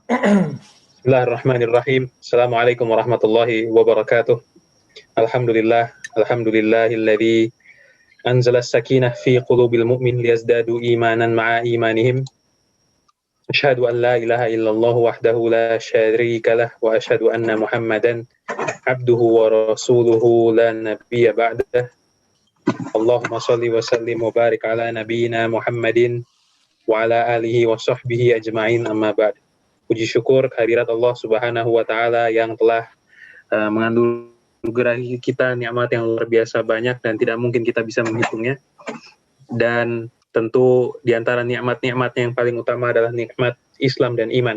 Bismillahirrahmanirrahim. Assalamualaikum warahmatullahi wabarakatuh. Alhamdulillah, alhamdulillahilladzi anzala as-sakinah fi qulubil mu'min liyazdadu imanan ma'a imanihim. Asyhadu an la ilaha illallah wahdahu la syarika lah wa asyhadu anna Muhammadan abduhu wa rasuluhu la nabiyya ba'dah. Allahumma shalli wa sallim wa barik ala nabiyyina Muhammadin wa ala alihi wa sahbihi ajma'in, amma ba'd. Puji syukur kehadirat Allah Subhanahu wa taala yang telah menganugerahi kita nikmat yang luar biasa banyak dan tidak mungkin kita bisa menghitungnya. Dan tentu di antara nikmat-nikmatnya yang paling utama adalah nikmat Islam dan iman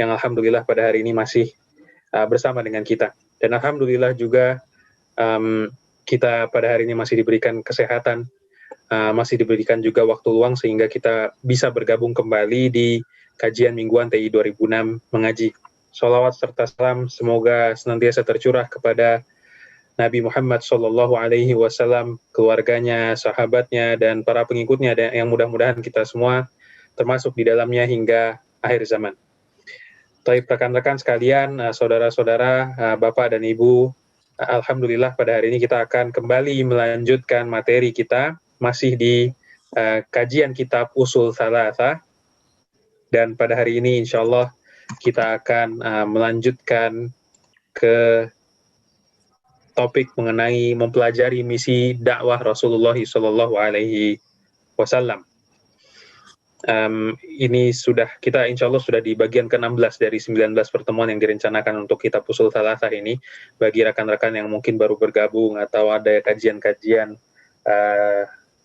yang alhamdulillah pada hari ini masih bersama dengan kita. Dan alhamdulillah juga kita pada hari ini masih diberikan kesehatan, masih diberikan juga waktu luang sehingga kita bisa bergabung kembali di kajian mingguan TI 2006 mengaji. Sholawat serta salam semoga senantiasa tercurah kepada Nabi Muhammad SAW, keluarganya, sahabatnya, dan para pengikutnya yang mudah-mudahan kita semua termasuk di dalamnya hingga akhir zaman. Baik rekan-rekan sekalian, saudara-saudara, Bapak dan Ibu, alhamdulillah pada hari ini kita akan kembali melanjutkan materi kita masih di kajian kitab Ushul Tsalatsah. Dan pada hari ini insya Allah kita akan melanjutkan ke topik mengenai mempelajari misi dakwah Rasulullah SAW. Ini sudah kita insya Allah sudah di bagian ke-16 dari 19 pertemuan yang direncanakan untuk kitab Ushul Tsalatsah ini. Bagi rekan-rekan yang mungkin baru bergabung atau ada kajian-kajian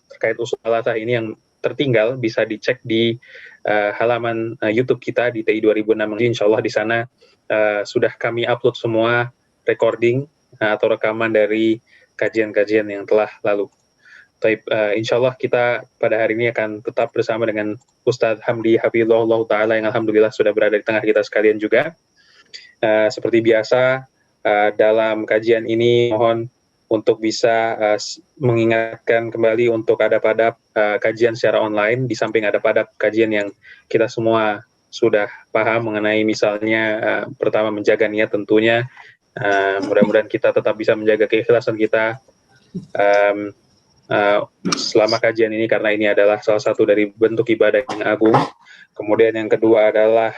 terkait Ushul Tsalatsah ini yang tertinggal, bisa dicek di halaman YouTube kita di TI 2006. Insya Allah di sana sudah kami upload semua recording atau rekaman dari kajian-kajian yang telah lalu. Insya Allah kita pada hari ini akan tetap bersama dengan Ustadz Hamdi Hafizahullah Ta'ala yang alhamdulillah sudah berada di tengah kita sekalian juga. Seperti biasa dalam kajian ini mohon untuk bisa mengingatkan kembali untuk adab-adab kajian secara online, di samping adab-adab kajian yang kita semua sudah paham mengenai misalnya pertama menjaga niat tentunya, mudah-mudahan kita tetap bisa menjaga keikhlasan kita selama kajian ini karena ini adalah salah satu dari bentuk ibadah yang agung. Kemudian yang kedua adalah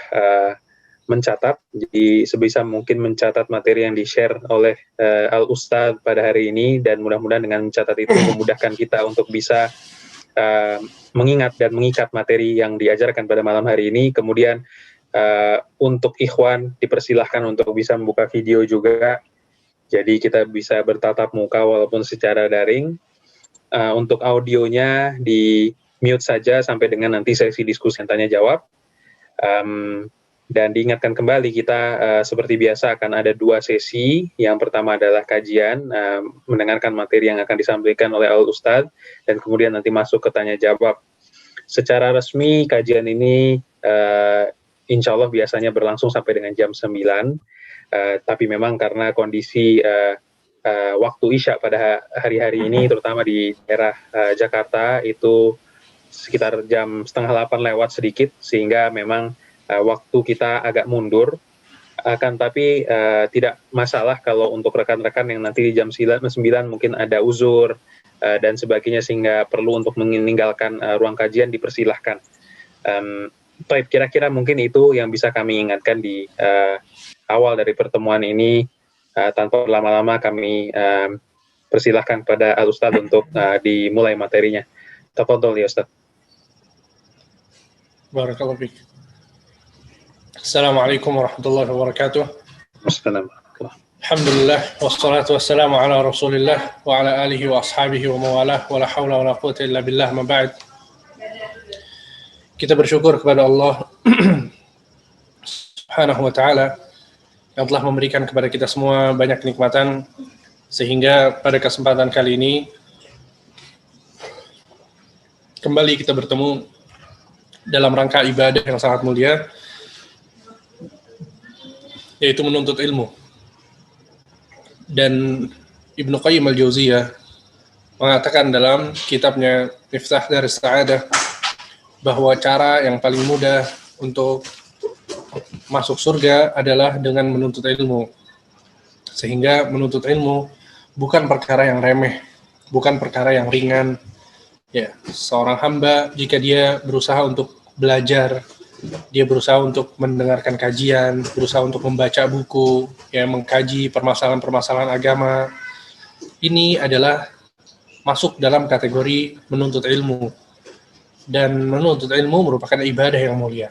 mencatat, jadi sebisa mungkin mencatat materi yang di-share oleh Al-Ustadz pada hari ini, dan mudah-mudahan dengan mencatat itu memudahkan kita untuk bisa mengingat dan mengikat materi yang diajarkan pada malam hari ini. Kemudian untuk ikhwan dipersilahkan untuk bisa membuka video juga, jadi kita bisa bertatap muka walaupun secara daring. Untuk audionya di mute saja sampai dengan nanti sesi diskusi yang tanya jawab. Dan diingatkan kembali kita seperti biasa akan ada 2 sesi. Yang pertama adalah kajian, mendengarkan materi yang akan disampaikan oleh Al-Ustadz, dan kemudian nanti masuk ke tanya jawab. Secara resmi kajian ini insya Allah biasanya berlangsung sampai dengan jam 9, tapi memang karena kondisi waktu Isya pada hari-hari ini, terutama di daerah Jakarta, itu sekitar jam 7:30 lewat sedikit, sehingga memang waktu kita agak mundur, akan tapi tidak masalah kalau untuk rekan-rekan yang nanti di jam 9 mungkin ada uzur dan sebagainya sehingga perlu untuk meninggalkan ruang kajian, dipersilahkan. Kira-kira mungkin itu yang bisa kami ingatkan di awal dari pertemuan ini. Tanpa lama-lama kami persilahkan pada Al-Ustadz untuk dimulai materinya. Tafadhol ya Ustadz. Barakallahu fiik. Assalamualaikum warahmatullahi wabarakatuh. Assalamualaikum. Alhamdulillah wassalatu wassalamu ala Rasulillah wa ala alihi wa ashabihi wa mawalah wa la haula wa la quwwata illa billah, ma ba'd. Kita bersyukur kepada Allah Subhanahu wa taala yang telah memberikan kepada kita semua banyak kenikmatan sehingga pada kesempatan kali ini kembali kita bertemu dalam rangka ibadah yang sangat mulia, yaitu menuntut ilmu. Dan Ibnu Qayyim al-Jauziyah mengatakan dalam kitabnya Miftah Daris Sa'adah bahwa cara yang paling mudah untuk masuk surga adalah dengan menuntut ilmu. Sehingga menuntut ilmu bukan perkara yang remeh, bukan perkara yang ringan. Ya, seorang hamba jika dia berusaha untuk belajar, dia berusaha untuk mendengarkan kajian, berusaha untuk membaca buku, ya, mengkaji permasalahan-permasalahan agama, ini adalah masuk dalam kategori menuntut ilmu. Dan menuntut ilmu merupakan ibadah yang mulia.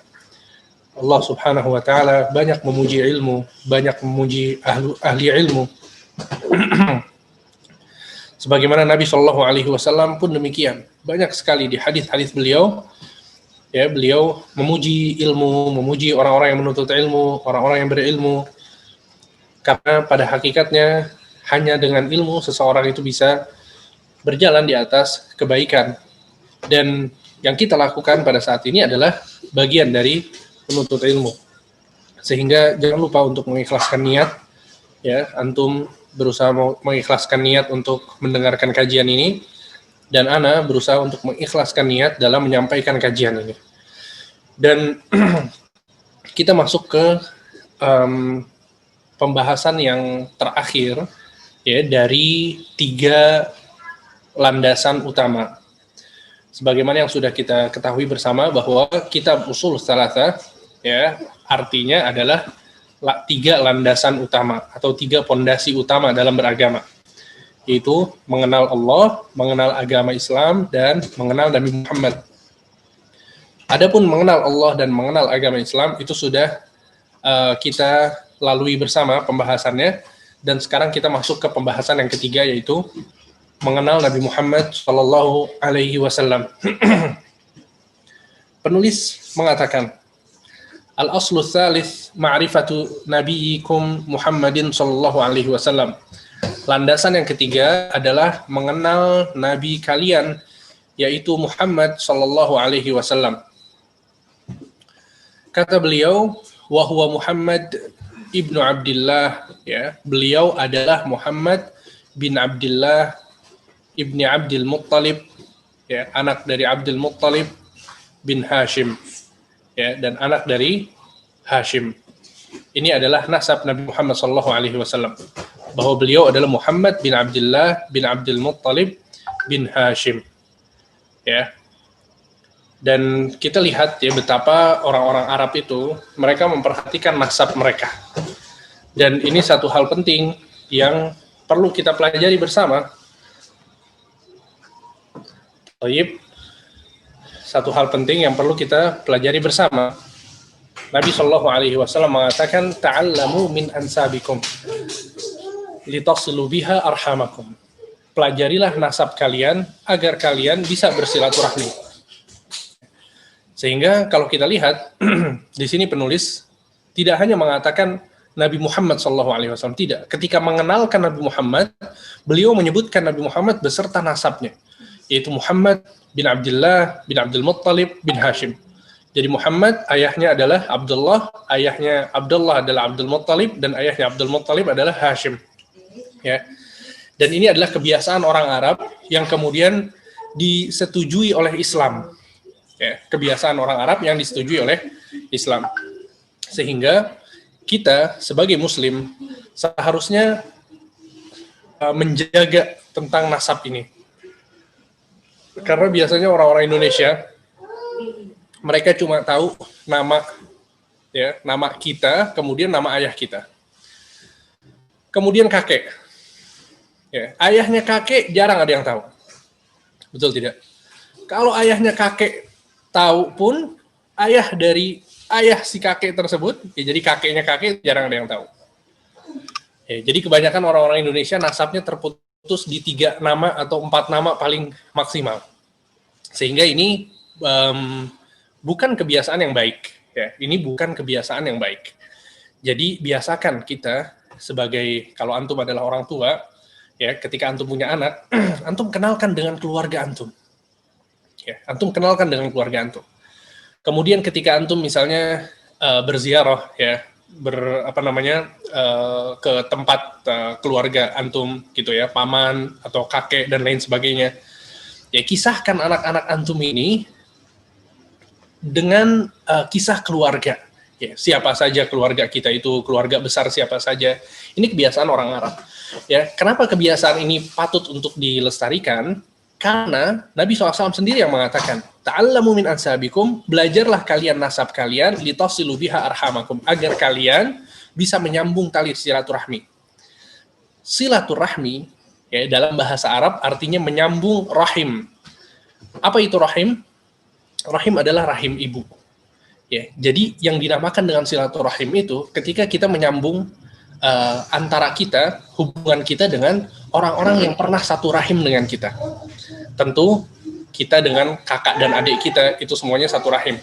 Allah Subhanahu wa taala banyak memuji ilmu, banyak memuji ahli ilmu. Sebagaimana Nabi Shallallahu alaihi wasallam pun demikian. Banyak sekali di hadis-hadis beliau, ya, beliau memuji ilmu, memuji orang-orang yang menuntut ilmu, orang-orang yang berilmu. Karena pada hakikatnya hanya dengan ilmu seseorang itu bisa berjalan di atas kebaikan. Dan yang kita lakukan pada saat ini adalah bagian dari menuntut ilmu. Sehingga jangan lupa untuk mengikhlaskan niat, ya, antum berusaha mengikhlaskan niat untuk mendengarkan kajian ini, dan ana berusaha untuk mengikhlaskan niat dalam menyampaikan kajian ini. Dan kita masuk ke pembahasan yang terakhir, ya, dari 3 landasan utama. Sebagaimana yang sudah kita ketahui bersama bahwa kitab usul tsalatsa, ya, artinya adalah 3 landasan utama atau 3 pondasi utama dalam beragama, yaitu mengenal Allah, mengenal agama Islam, dan mengenal Nabi Muhammad. Adapun mengenal Allah dan mengenal agama Islam itu sudah kita lalui bersama pembahasannya, dan sekarang kita masuk ke pembahasan yang ketiga, yaitu mengenal Nabi Muhammad Shallallahu Alaihi Wasallam. Penulis mengatakan, Al-aslu tsalits ma'rifatu nabiyikum Muhammadin sallallahu alaihi wasallam. Landasan yang ketiga adalah mengenal nabi kalian, yaitu Muhammad sallallahu alaihi wasallam. Kata beliau, wa huwa Muhammad ibnu Abdullah, ya, beliau adalah Muhammad bin Abdullah ibni Abdul Muttalib, ya, anak dari Abdul Muttalib bin Hashim, ya, dan anak dari Hashim. Ini adalah nasab Nabi Muhammad SAW, bahwa beliau adalah Muhammad bin Abdullah bin Abdul Muttalib bin Hashim, ya. Dan kita lihat, ya, betapa orang-orang Arab itu mereka memperhatikan nasab mereka. Dan ini satu hal penting yang perlu kita pelajari bersama. Satu hal penting yang perlu kita pelajari bersama. Nabi Shallallahu Alaihi Wasallam mengatakan, ta'allamu min ansabikum, litasilu biha arhamakum. Pelajarilah nasab kalian agar kalian bisa bersilaturahmi. Sehingga kalau kita lihat di sini penulis tidak hanya mengatakan Nabi Muhammad Shallallahu Alaihi Wasallam, tidak. Ketika mengenalkan Nabi Muhammad, beliau menyebutkan Nabi Muhammad beserta nasabnya, yaitu Muhammad bin Abdullah bin Abdul Muttalib bin Hashim. Jadi Muhammad ayahnya adalah Abdullah, ayahnya Abdullah adalah Abdul Muttalib, dan ayahnya Abdul Muttalib adalah Hashim. Ya. Dan ini adalah kebiasaan orang Arab yang kemudian disetujui oleh Islam. Ya, kebiasaan orang Arab yang disetujui oleh Islam. Sehingga kita sebagai Muslim seharusnya menjaga tentang nasab ini. Karena biasanya orang-orang Indonesia mereka cuma tahu nama, ya, nama kita, kemudian nama ayah kita, kemudian kakek. Ya, ayahnya kakek jarang ada yang tahu, betul tidak? Kalau ayahnya kakek tahu pun, ayah dari ayah si kakek tersebut, ya, jadi kakeknya kakek jarang ada yang tahu. Ya, jadi kebanyakan orang-orang Indonesia nasabnya terputus di 3 nama atau 4 nama paling maksimal. Sehingga ini bukan kebiasaan yang baik, ya. Ini bukan kebiasaan yang baik. Jadi biasakan kita sebagai, kalau antum adalah orang tua, ya, ketika antum punya anak, antum kenalkan dengan keluarga antum. Ya, antum kenalkan dengan keluarga antum. Kemudian ketika antum misalnya berziarah, ya, ke tempat keluarga antum gitu, ya, paman atau kakek dan lain sebagainya. Ya, kisahkan anak-anak antum ini dengan kisah keluarga. Ya, siapa saja keluarga kita itu, keluarga besar siapa saja. Ini kebiasaan orang Arab. Ya, kenapa kebiasaan ini patut untuk dilestarikan? Karena Nabi SAW sendiri yang mengatakan, ta'allamu min ansabikum, belajarlah kalian nasab kalian, litasilu biha arhamakum, agar kalian bisa menyambung tali silaturahmi. Silaturahmi, ya, dalam bahasa Arab artinya menyambung rahim. Apa itu rahim? Rahim adalah rahim ibu. Ya, jadi yang dinamakan dengan silaturahim itu ketika kita menyambung antara kita, hubungan kita dengan orang-orang yang pernah satu rahim dengan kita. Tentu kita dengan kakak dan adik kita itu semuanya satu rahim.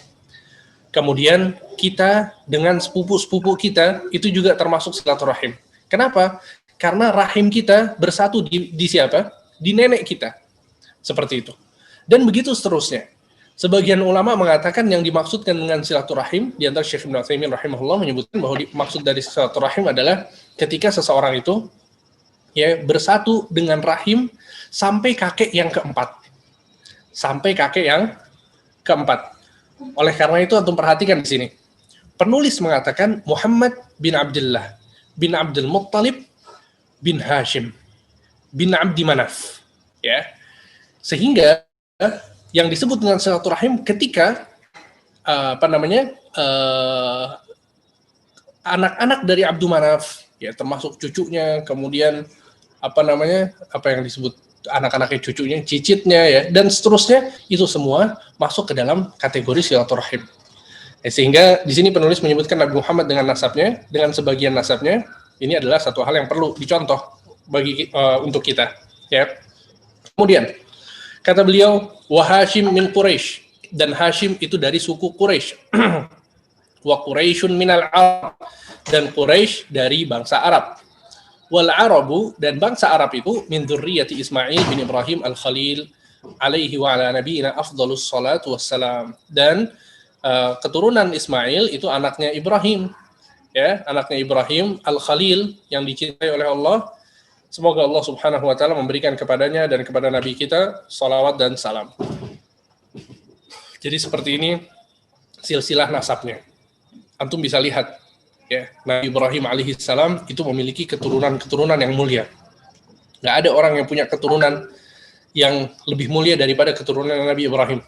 Kemudian kita dengan sepupu-sepupu kita itu juga termasuk silaturahim. Kenapa? Karena rahim kita bersatu di siapa? Di nenek kita. Seperti itu. Dan begitu seterusnya. Sebagian ulama mengatakan yang dimaksudkan dengan silaturahim, di antara Syekh Ibnu Utsaimin rahimahullah menyebutkan bahwa maksud dari silaturahim adalah ketika seseorang itu ya bersatu dengan rahim sampai kakek yang keempat. Sampai kakek yang keempat. Oleh karena itu antum perhatikan di sini. Penulis mengatakan Muhammad bin Abdullah bin Abdul Muttalib bin Hashim bin Abdi Manaf. Ya. Sehingga yang disebut dengan silaturahim ketika anak-anak dari Abdul Manaf, ya termasuk cucunya, kemudian apa yang disebut anak-anaknya, cucunya, cicitnya, ya dan seterusnya, itu semua masuk ke dalam kategori silaturahim. Sehingga di sini penulis menyebutkan Nabi Muhammad dengan nasabnya, dengan sebagian nasabnya, ini adalah satu hal yang perlu dicontoh bagi untuk kita. Ya. Kemudian kata beliau, wa Hashim min Quraisy, dan Hashim itu dari suku Quraisy. Wa Quraisyun minal Arab, dan Quraisy dari bangsa Arab. Wal Arabu, dan bangsa Arab itu min dzurriyyati Ismail bin Ibrahim al-Khalil alaihi wa ala nabiyina afdhalus salatu wassalam. Dan keturunan Ismail itu anaknya Ibrahim. Ya, anaknya Ibrahim al-Khalil yang dicintai oleh Allah. Semoga Allah Subhanahu wa taala memberikan kepadanya dan kepada nabi kita salawat dan salam. Jadi seperti ini silsilah nasabnya. Antum bisa lihat ya, Nabi Ibrahim alaihi salam itu memiliki keturunan-keturunan yang mulia. Enggak ada orang yang punya keturunan yang lebih mulia daripada keturunan Nabi Ibrahim.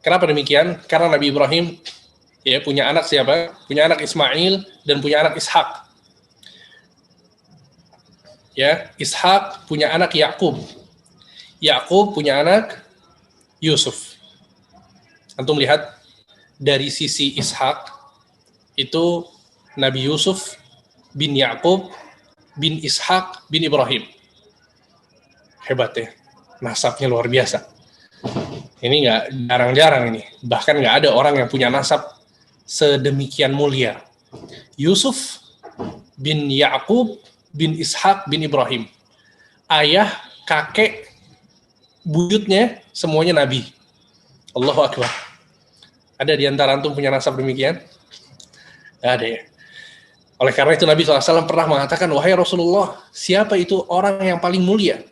Kenapa demikian? Karena Nabi Ibrahim ya punya anak siapa? Punya anak Ismail dan punya anak Ishak. Ya, Ishak punya anak Yakub. Yakub punya anak Yusuf. Antum lihat dari sisi Ishak itu Nabi Yusuf bin Yakub bin Ishak bin Ibrahim. Hebat ya, nasabnya luar biasa. Ini nggak jarang-jarang ini. Bahkan nggak ada orang yang punya nasab sedemikian mulia. Yusuf bin Yakub bin Ishak bin Ibrahim. Ayah, kakek, buyutnya semuanya nabi. Allahu Akbar. Ada di antara antum punya nasab demikian? Nggak ada ya. Oleh karena itu Nabi SAW pernah mengatakan, wahai Rasulullah, siapa itu orang yang paling mulia?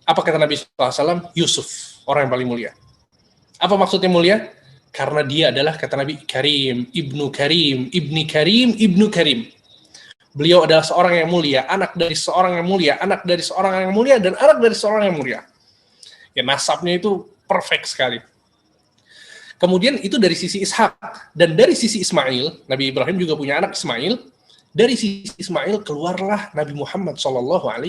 Apa kata Nabi SAW? Yusuf, orang yang paling mulia. Apa maksudnya mulia? Karena dia adalah, kata Nabi, Karim, Ibnu Karim, Ibni Karim, Ibnu Karim. Beliau adalah seorang yang mulia, anak dari seorang yang mulia, anak dari seorang yang mulia, dan anak dari seorang yang mulia. Ya, nasabnya itu perfect sekali. Kemudian itu dari sisi Ishak. Dan dari sisi Ismail, Nabi Ibrahim juga punya anak Ismail. Dari sisi Ismail keluarlah Nabi Muhammad SAW.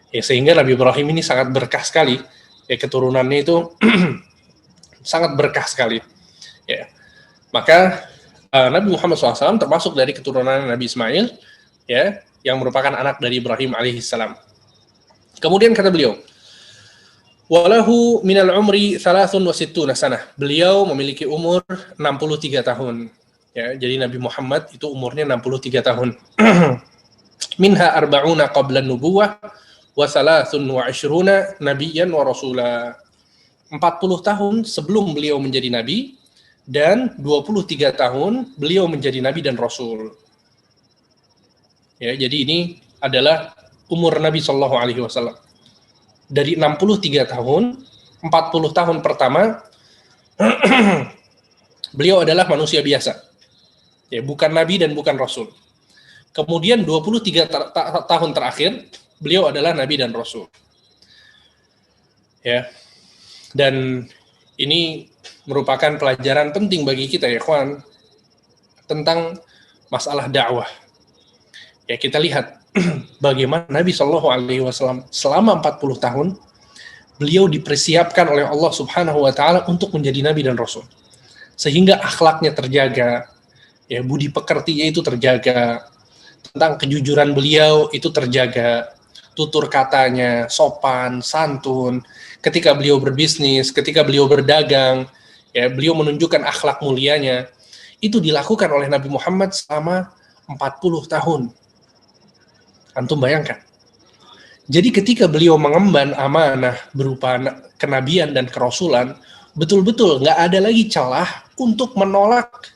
Ya, sehingga Nabi Ibrahim ini sangat berkah sekali. Ya, keturunannya itu sangat berkah sekali. Ya. Maka Nabi Muhammad SAW termasuk dari keturunan Nabi Ismail, ya, yang merupakan anak dari Ibrahim alaihissalam. Kemudian kata beliau, walahu minal umri 63 sanah. Beliau memiliki umur 63 tahun. Ya, jadi Nabi Muhammad itu umurnya 63 tahun. Minha arba'una qabla nubuwah wa 23 nabiyyan wa rasula. 40 tahun sebelum beliau menjadi nabi, dan 23 tahun beliau menjadi nabi dan rasul. Ya, jadi ini adalah umur Nabi Shallallahu Alaihi Wasallam. Dari 63 tahun, 40 tahun pertama Beliau adalah manusia biasa. Ya, bukan nabi dan bukan rasul. Kemudian 23 tahun terakhir, beliau adalah nabi dan rasul. Ya. Dan ini merupakan pelajaran penting bagi kita ya, kawan, tentang masalah dakwah. Ya, kita lihat bagaimana Nabi Shallallahu Alaihi Wasallam selama 40 tahun beliau dipersiapkan oleh Allah Subhanahu Wa Taala untuk menjadi nabi dan rasul, sehingga akhlaknya terjaga, ya, budi pekertinya itu terjaga, tentang kejujuran beliau itu terjaga, tutur katanya sopan, santun, ketika beliau berbisnis, ketika beliau berdagang, ya, beliau menunjukkan akhlak mulianya. Itu dilakukan oleh Nabi Muhammad selama 40 tahun. Antum bayangkan. Jadi ketika beliau mengemban amanah berupa kenabian dan kerasulan, betul-betul nggak ada lagi celah untuk menolak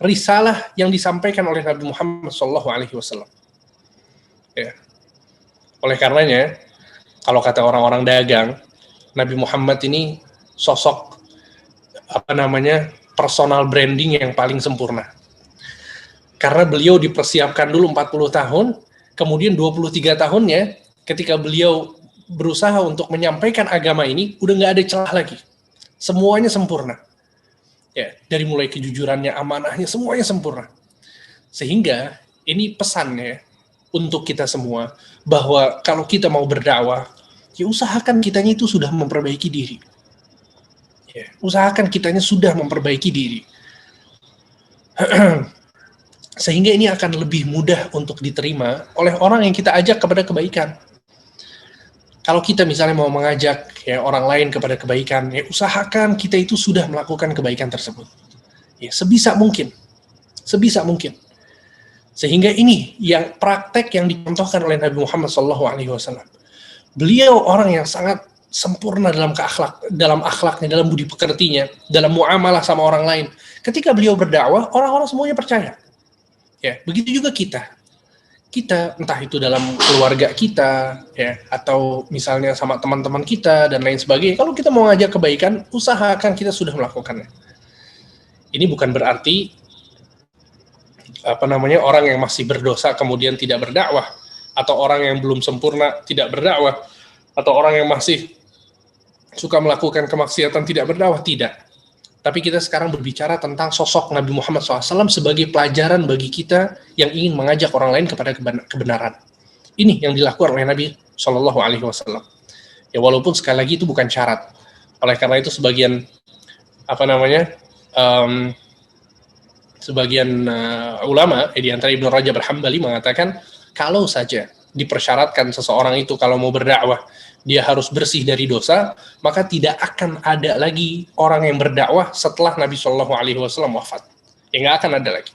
risalah yang disampaikan oleh Nabi Muhammad SAW. Ya. Oleh karenanya, kalau kata orang-orang dagang, Nabi Muhammad ini sosok personal branding yang paling sempurna. Karena beliau dipersiapkan dulu 40 tahun, kemudian 23 tahunnya ketika beliau berusaha untuk menyampaikan agama ini, udah nggak ada celah lagi. Semuanya sempurna. Ya, dari mulai kejujurannya, amanahnya, semuanya sempurna. Sehingga ini pesannya untuk kita semua, bahwa kalau kita mau berdakwah, ya usahakan kitanya itu sudah memperbaiki diri. Ya, usahakan kitanya sudah memperbaiki diri. Sehingga ini akan lebih mudah untuk diterima oleh orang yang kita ajak kepada kebaikan. Kalau kita misalnya mau mengajak ya orang lain kepada kebaikan, ya usahakan kita itu sudah melakukan kebaikan tersebut. Ya, sebisa mungkin. Sebisa mungkin. Sehingga ini yang praktek yang dicontohkan oleh Nabi Muhammad SAW. Beliau orang yang sangat sempurna dalam akhlaknya, dalam budi pekertinya, dalam muamalah sama orang lain. Ketika beliau berdakwah, orang-orang semuanya percaya. Ya, begitu juga kita. Kita entah itu dalam keluarga kita, ya, atau misalnya sama teman-teman kita dan lain sebagainya. Kalau kita mau ngajak kebaikan, usahakan kita sudah melakukannya. Ini bukan berarti orang yang masih berdosa kemudian tidak berdakwah, atau orang yang belum sempurna tidak berdakwah, atau orang yang masih suka melakukan kemaksiatan tidak berdakwah, tidak. Tapi kita sekarang berbicara tentang sosok Nabi Muhammad SAW sebagai pelajaran bagi kita yang ingin mengajak orang lain kepada kebenaran. Ini yang dilakukan oleh Nabi SAW. Ya, walaupun sekali lagi itu bukan syarat. Oleh karena itu sebagian ulama, di antara Ibnu Rajab Al-Hambali mengatakan, kalau saja dipersyaratkan seseorang itu kalau mau berdakwah dia harus bersih dari dosa, maka tidak akan ada lagi orang yang berdakwah setelah Nabi Shallallahu Alaihi Wasallam wafat. Ya, nggak akan ada lagi.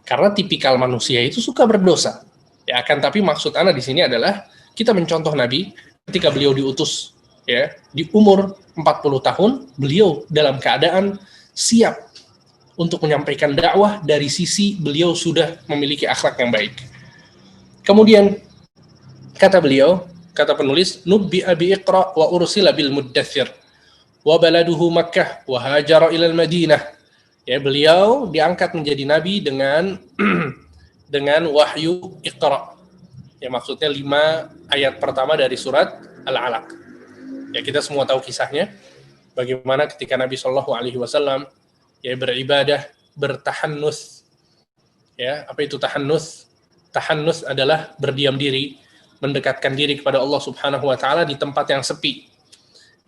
Karena tipikal manusia itu suka berdosa. Ya, tapi maksud ana di sini adalah kita mencontoh Nabi ketika beliau diutus, ya, di umur 40 tahun, beliau dalam keadaan siap untuk menyampaikan dakwah dari sisi beliau sudah memiliki akhlak yang baik. Kemudian kata penulis, nubbi abi Iqra wa ursila bil muddathir wa baladuhu Makkah wa hajara ilal Madinah. Ya, beliau diangkat menjadi nabi dengan wahyu Iqra. Ya, maksudnya 5 ayat pertama dari surat Al-Alaq. Ya, kita semua tahu kisahnya bagaimana ketika Nabi Shallallahu Alaihi Wasallam ya beribadah, bertahannus. Ya, apa itu tahannus? Tahannus adalah berdiam diri, mendekatkan diri kepada Allah Subhanahu wa taala di tempat yang sepi.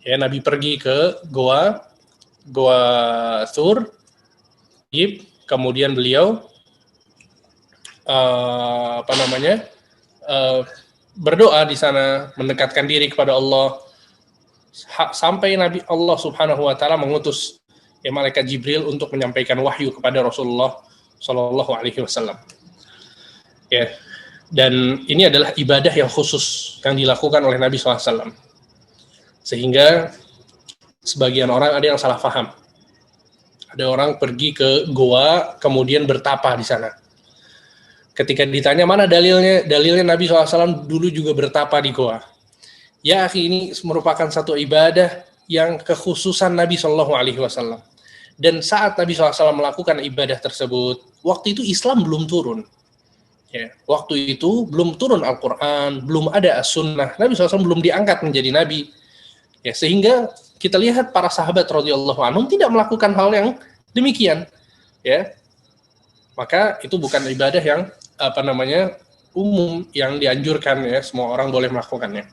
Ya, Nabi pergi ke Goa Thur, kemudian beliau berdoa di sana, mendekatkan diri kepada Allah sampai Nabi Allah Subhanahu wa taala mengutus malaikat Jibril untuk menyampaikan wahyu kepada Rasulullah Shallallahu Alaihi Wasallam. Ya, dan ini adalah ibadah yang khusus yang dilakukan oleh Nabi SAW. Sehingga sebagian orang ada yang salah paham. Ada orang pergi ke Goa kemudian bertapa di sana. Ketika ditanya mana dalilnya Nabi SAW dulu juga bertapa di Goa. Ya, ini merupakan satu ibadah yang kekhususan Nabi SAW. Dan saat Nabi SAW melakukan ibadah tersebut, waktu itu Islam belum turun. Ya, waktu itu belum turun Al-Quran, belum ada As-Sunnah. Nabi SAW belum diangkat menjadi Nabi. Ya, sehingga kita lihat para sahabat radhiyallahu anhum tidak melakukan hal yang demikian. Ya, maka itu bukan ibadah yang umum yang dianjurkan, ya, semua orang boleh melakukannya.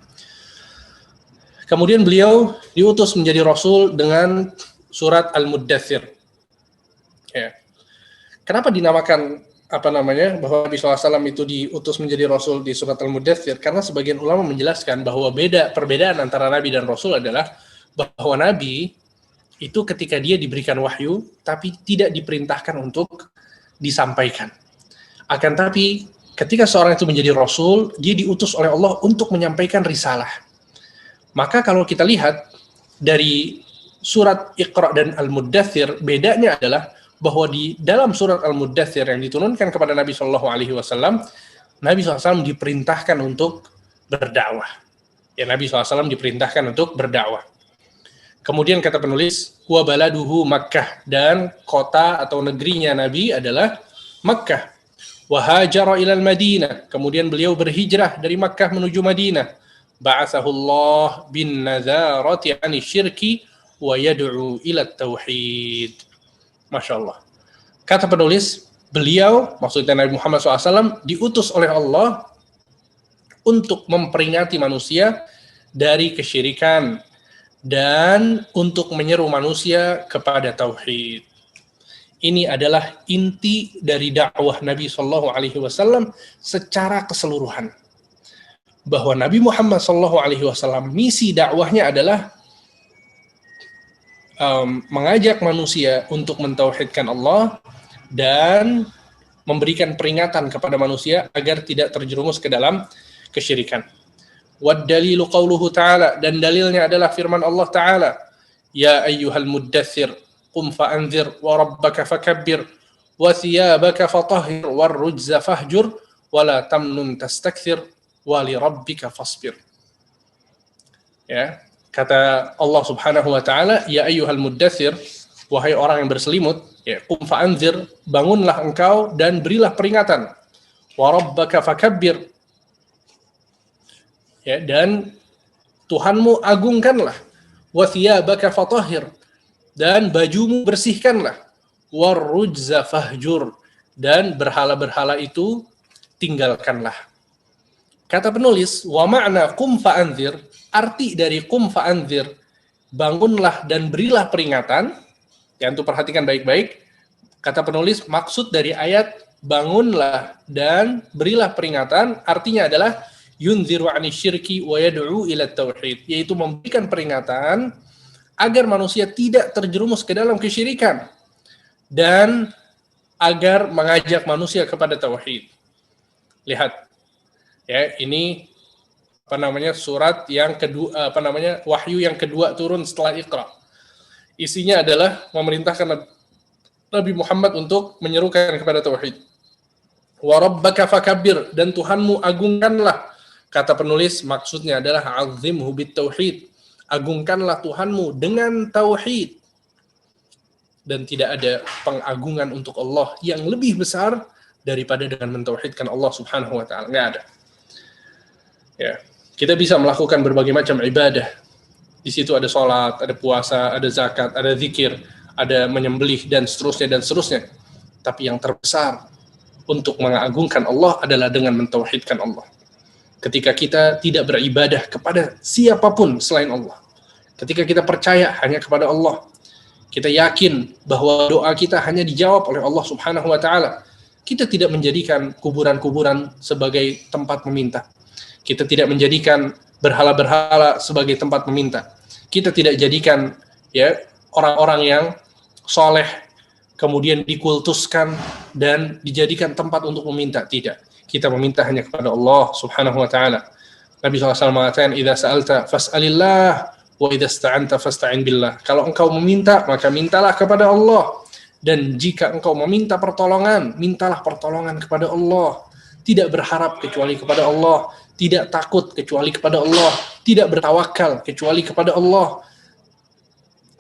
Kemudian beliau diutus menjadi Rasul dengan surat Al-Muddathir. Ya. Kenapa dinamakan bahwa Nabi SAW itu diutus menjadi Rasul di surat Al-Muddathir? Karena sebagian ulama menjelaskan bahwa perbedaan antara Nabi dan Rasul adalah bahwa Nabi itu ketika dia diberikan wahyu, tapi tidak diperintahkan untuk disampaikan. Akan tapi ketika seorang itu menjadi Rasul, dia diutus oleh Allah untuk menyampaikan risalah. Maka kalau kita lihat dari surat Iqra dan Al-Muddathir, bedanya adalah bahwa di dalam surat Al-Muddathir yang diturunkan kepada Nabi SAW, Nabi SAW diperintahkan untuk berdakwah. Ya, Nabi SAW diperintahkan untuk berdakwah. Kemudian kata penulis, huwa baladuhu Makkah, dan kota atau negerinya Nabi adalah Makkah. Wa hajara ilal Madinah, kemudian beliau berhijrah dari Makkah menuju Madinah. Ba'athahullah bin nadharati 'ani syirki wa yad'u ila tauhid. Masya Allah. Kata penulis, beliau, maksudnya Nabi Muhammad SAW, diutus oleh Allah untuk memperingati manusia dari kesyirikan dan untuk menyeru manusia kepada tauhid. Ini adalah inti dari dakwah Nabi SAW secara keseluruhan. Bahwa Nabi Muhammad SAW, misi dakwahnya adalah mengajak manusia untuk mentauhidkan Allah dan memberikan peringatan kepada manusia agar tidak terjerumus ke dalam kesyirikan. Wad dalilu qauluhu ta'ala, dan dalilnya adalah firman Allah Ta'ala, ya ayyuhal muddathir qum fa'anzir wa rabbaka fakabbir wa thiyabaka fatahhir war rujza fahjur wa la tamnun tastakthir wa li rabbika fasbir. Ya, kata Allah Subhanahu wa taala, ya ayyuhal muddathir, wahai orang yang berselimut, ya, qum fa'anzir, bangunlah engkau dan berilah peringatan. Wa rabbaka fakabbir, ya, dan Tuhanmu agungkanlah. Wa thiyabaka fatahhir, dan bajumu bersihkanlah. War rujza fahjur, dan berhala-berhala itu tinggalkanlah. Kata penulis, wa ma'na qum fa'anzir, arti dari qum fa'anzir, bangunlah dan berilah peringatan. Ya, untuk perhatikan baik-baik. Kata penulis, maksud dari ayat bangunlah dan berilah peringatan, artinya adalah yunziru 'ani syirki wa yad'u ila tauhid, yaitu memberikan peringatan agar manusia tidak terjerumus ke dalam kesyirikan dan agar mengajak manusia kepada tauhid. Lihat, ya, ini surat yang kedua, wahyu yang kedua turun setelah Iqra. Isinya adalah memerintahkan Nabi Muhammad untuk menyerukan kepada tauhid. Wa rabbaka fakabbir, dan Tuhanmu agungkanlah. Kata penulis, maksudnya adalah azimhu bit tauhid. Agungkanlah Tuhanmu dengan tauhid. Dan tidak ada pengagungan untuk Allah yang lebih besar daripada dengan mentauhidkan Allah Subhanahu wa taala. Enggak ada. Ya. Kita bisa melakukan berbagai macam ibadah. Di situ ada sholat, ada puasa, ada zakat, ada zikir, ada menyembelih, dan seterusnya. Tapi yang terbesar untuk mengagungkan Allah adalah dengan mentauhidkan Allah. Ketika kita tidak beribadah kepada siapapun selain Allah. Ketika kita percaya hanya kepada Allah. Kita yakin bahwa doa kita hanya dijawab oleh Allah Subhanahu wa taala. Kita tidak menjadikan kuburan-kuburan sebagai tempat meminta. Kita tidak menjadikan berhala-berhala sebagai tempat meminta. Kita tidak jadikan, ya, orang-orang yang soleh kemudian dikultuskan dan dijadikan tempat untuk meminta. Tidak. Kita meminta hanya kepada Allah Subhanahu wa taala. Nabi SAW mengatakan, "Idza sa'alta fas'alillah wa idza ista'anta fasta'in billah." Kalau engkau meminta, maka mintalah kepada Allah. Dan jika engkau meminta pertolongan, mintalah pertolongan kepada Allah. Tidak berharap kecuali kepada Allah, tidak takut kecuali kepada Allah, tidak bertawakal kecuali kepada Allah.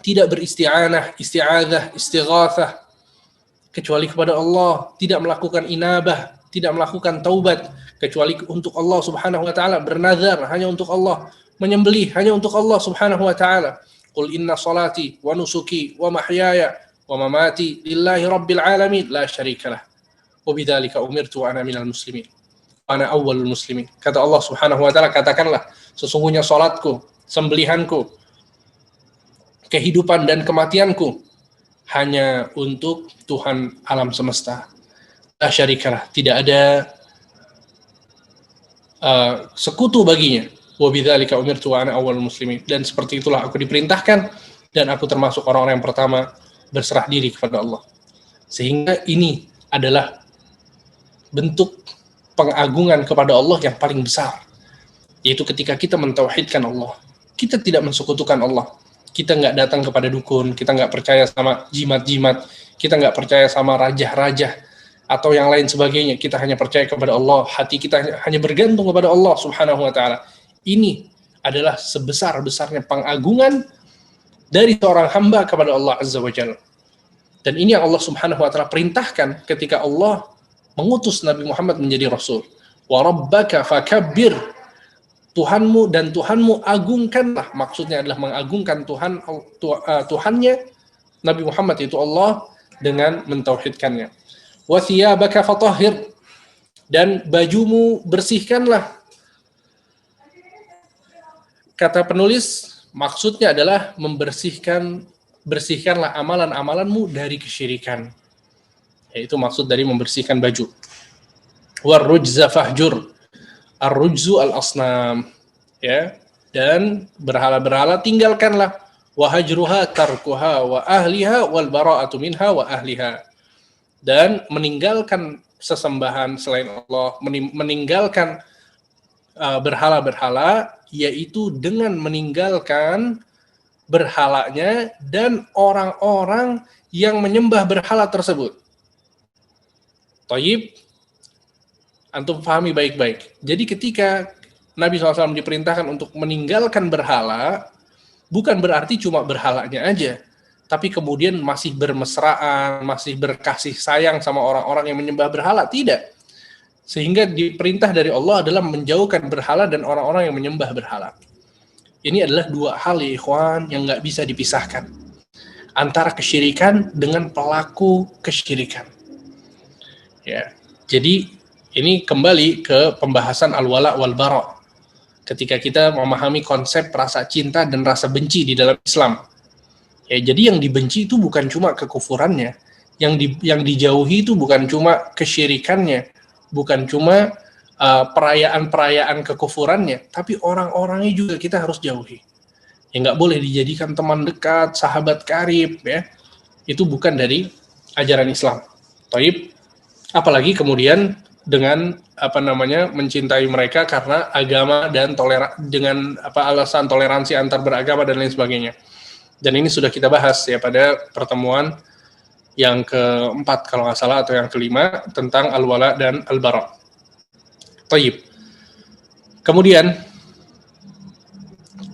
tidak beristi'anah, isti'adzah, istighatsah kecuali kepada Allah, tidak melakukan inabah, tidak melakukan taubat kecuali untuk Allah Subhanahu wa taala, bernazar hanya untuk Allah, menyembelih hanya untuk Allah Subhanahu wa taala. Qul inna salati wa nusuki wa mahyaya wa mamati lillahi rabbil alamin la syarikalah. Wa bidzalika umirtu ana minal muslimin. Ana awwalul muslimin. Kata Allah Subhanahu wa taala, katakanlah, sesungguhnya salatku, sembelihanku, kehidupan dan kematianku hanya untuk Tuhan alam semesta. La syarikalah, tidak ada sekutu baginya. Wa bidzalika umirtu wa ana awwalul muslimin. Dan seperti itulah aku diperintahkan dan aku termasuk orang-orang yang pertama berserah diri kepada Allah. Sehingga ini adalah bentuk pengagungan kepada Allah yang paling besar, yaitu ketika kita mentauhidkan Allah. Kita tidak mensekutukan Allah. Kita nggak datang kepada dukun, kita nggak percaya sama jimat-jimat, kita nggak percaya sama rajah-rajah atau yang lain sebagainya. Kita hanya percaya kepada Allah, hati kita hanya bergantung kepada Allah Subhanahu wa taala. Ini adalah sebesar-besarnya pengagungan dari seorang hamba kepada Allah Azza wa Jalla. Dan ini yang Allah Subhanahu wa taala perintahkan ketika Allah mengutus Nabi Muhammad menjadi rasul. Wa rabbaka fakabbir. Tuhanmu dan Tuhanmu agungkanlah. Maksudnya adalah mengagungkan Tuhannya Nabi Muhammad, itu Allah, dengan mentauhidkannya. Wa thiyabaka fatahhir. Dan bajumu bersihkanlah. Kata penulis, maksudnya adalah bersihkanlah amalan-amalanmu dari kesyirikan. Yaitu maksud dari membersihkan baju. Warrujza fahjur. Ar-rujzu al-asnam, ya, dan berhala-berhala tinggalkanlah. Wa hajruha tarkuha wa ahliha wal bara'atu minha wa ahliha. Dan meninggalkan sesembahan selain Allah, meninggalkan berhala-berhala, yaitu dengan meninggalkan berhalanya dan orang-orang yang menyembah berhala tersebut. Thayyib, antum pahami baik-baik. Jadi ketika Nabi SAW diperintahkan untuk meninggalkan berhala, bukan berarti cuma berhalanya aja, tapi kemudian masih bermesraan, masih berkasih sayang sama orang-orang yang menyembah berhala. Tidak. Sehingga diperintah dari Allah adalah menjauhkan berhala dan orang-orang yang menyembah berhala. Ini adalah dua hal, ya ikhwan, yang nggak bisa dipisahkan. Antara kesyirikan dengan pelaku kesyirikan. Ya, jadi ini kembali ke pembahasan al-wala wal bara. Ketika kita memahami konsep rasa cinta dan rasa benci di dalam Islam. Ya, jadi yang dibenci itu bukan cuma kekufurannya, yang dijauhi itu bukan cuma kesyirikannya, bukan cuma perayaan-perayaan kekufurannya, tapi orang-orangnya juga kita harus jauhi. Ya, nggak boleh dijadikan teman dekat, sahabat karib, ya. Itu bukan dari ajaran Islam. Taib. Apalagi kemudian dengan mencintai mereka karena agama dan dengan alasan toleransi antar beragama dan lain sebagainya. Dan ini sudah kita bahas ya pada pertemuan yang keempat kalau nggak salah, atau yang kelima, tentang al-wala dan al-bara. Tayyib. Kemudian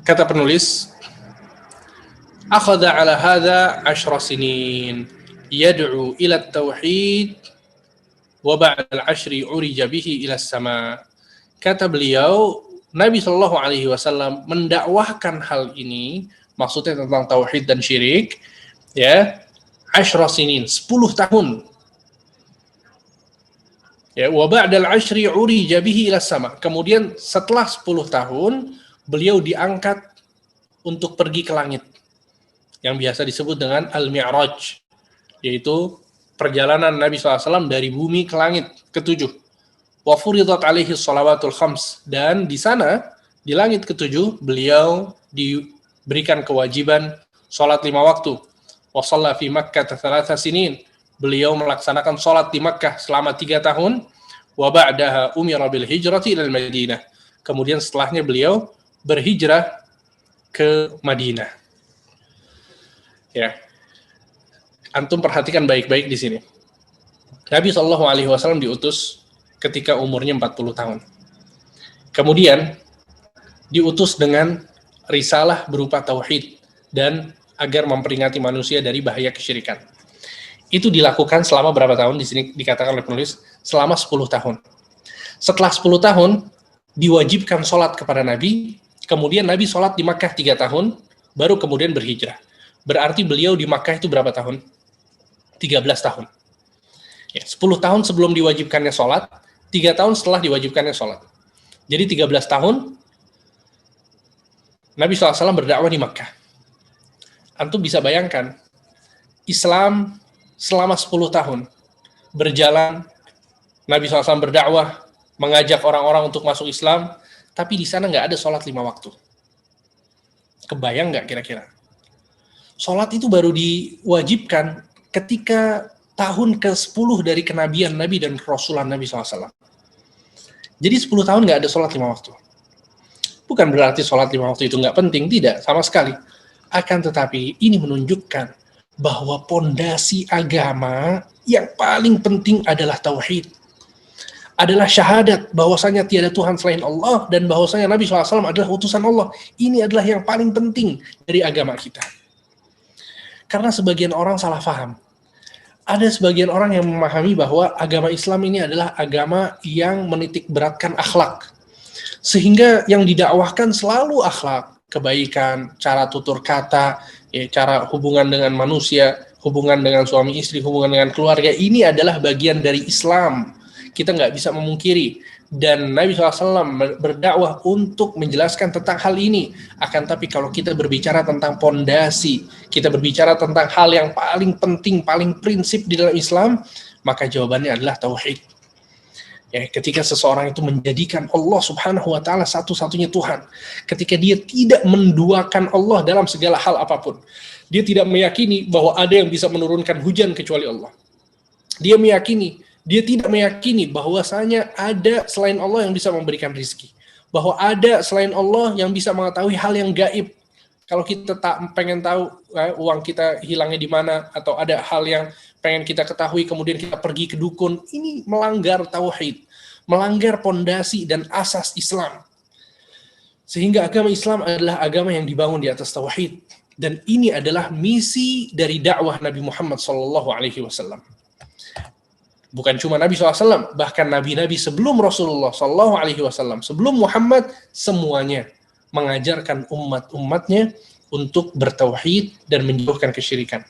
kata penulis, akhadha ala hadha 10 sinin yad'u ila at-tauhid wa ba'da al-'ashri urija bihi ila as-sama. Kata beliau, Nabi sallallahu alaihi wasallam mendakwahkan hal ini, maksudnya tentang tauhid dan syirik, ya, 10 sinin, 10 tahun. Ya, wa ba'da al-'ashri urija bihi ila as-sama. Kemudian setelah 10 tahun beliau diangkat untuk pergi ke langit, yang biasa disebut dengan al-mi'raj, yaitu perjalanan Nabi SAW dari bumi ke langit ke-7. Wa furidat alaihi shalawatul khams. Dan di sana, di langit ke-7, beliau diberikan kewajiban sholat 5 waktu. Wa shalla fi Makkah 3 sinin. Beliau melaksanakan sholat di Makkah selama 3 tahun. Wa ba'daha umira bil hijrati ilal Madinah. Kemudian setelahnya beliau berhijrah ke Madinah. Ya. Antum perhatikan baik-baik di sini. Nabi SAW diutus ketika umurnya 40 tahun. Kemudian diutus dengan risalah berupa tauhid dan agar memperingati manusia dari bahaya kesyirikan. Itu dilakukan selama berapa tahun? Di sini dikatakan oleh penulis, selama 10 tahun. Setelah 10 tahun, diwajibkan sholat kepada Nabi, kemudian Nabi sholat di Makkah 3 tahun, baru kemudian berhijrah. Berarti beliau di Makkah itu berapa tahun? 13 tahun. Ya, 10 tahun sebelum diwajibkannya sholat, 3 tahun setelah diwajibkannya sholat. Jadi 13 tahun, Nabi SAW berdakwah di Makkah. Antum bisa bayangkan, Islam selama 10 tahun berjalan, Nabi SAW berdakwah, mengajak orang-orang untuk masuk Islam, tapi di sana nggak ada sholat 5 waktu. Kebayang nggak kira-kira? Sholat itu baru diwajibkan ketika tahun ke-10 dari kenabian Nabi dan kerasulan Nabi SAW. Jadi 10 tahun nggak ada sholat 5 waktu. Bukan berarti sholat 5 waktu itu nggak penting, tidak, sama sekali. Akan tetapi ini menunjukkan bahwa pondasi agama yang paling penting adalah tauhid. Adalah syahadat bahwasanya tiada Tuhan selain Allah dan bahwasanya Nabi SAW adalah utusan Allah. Ini adalah yang paling penting dari agama kita. Karena sebagian orang salah paham. Ada sebagian orang yang memahami bahwa agama Islam ini adalah agama yang menitik beratkan akhlak. Sehingga yang didakwahkan selalu akhlak, kebaikan, cara tutur kata, ya, cara hubungan dengan manusia, hubungan dengan suami istri, hubungan dengan keluarga. Ini adalah bagian dari Islam. Kita nggak bisa memungkiri. Dan Nabi SAW berdakwah untuk menjelaskan tentang hal ini. Akan tapi kalau kita berbicara tentang pondasi, kita berbicara tentang hal yang paling penting, paling prinsip di dalam Islam, maka jawabannya adalah tauhid. Ya, ketika seseorang itu menjadikan Allah Subhanahu wa Ta'ala satu-satunya Tuhan, ketika dia tidak menduakan Allah dalam segala hal apapun, dia tidak meyakini bahwa ada yang bisa menurunkan hujan kecuali Allah. Dia tidak meyakini bahwasanya ada selain Allah yang bisa memberikan rizki, bahwa ada selain Allah yang bisa mengetahui hal yang gaib. Kalau kita tak pengen tahu uang kita hilangnya di mana, atau ada hal yang pengen kita ketahui kemudian kita pergi ke dukun, ini melanggar tauhid, melanggar pondasi dan asas Islam. Sehingga agama Islam adalah agama yang dibangun di atas tauhid, dan ini adalah misi dari dakwah Nabi Muhammad SAW. Bukan cuma Nabi SAW, bahkan nabi-nabi sebelum Rasulullah SAW, sebelum Muhammad, semuanya mengajarkan umat-umatnya untuk bertauhid dan menjauhkan kesyirikan.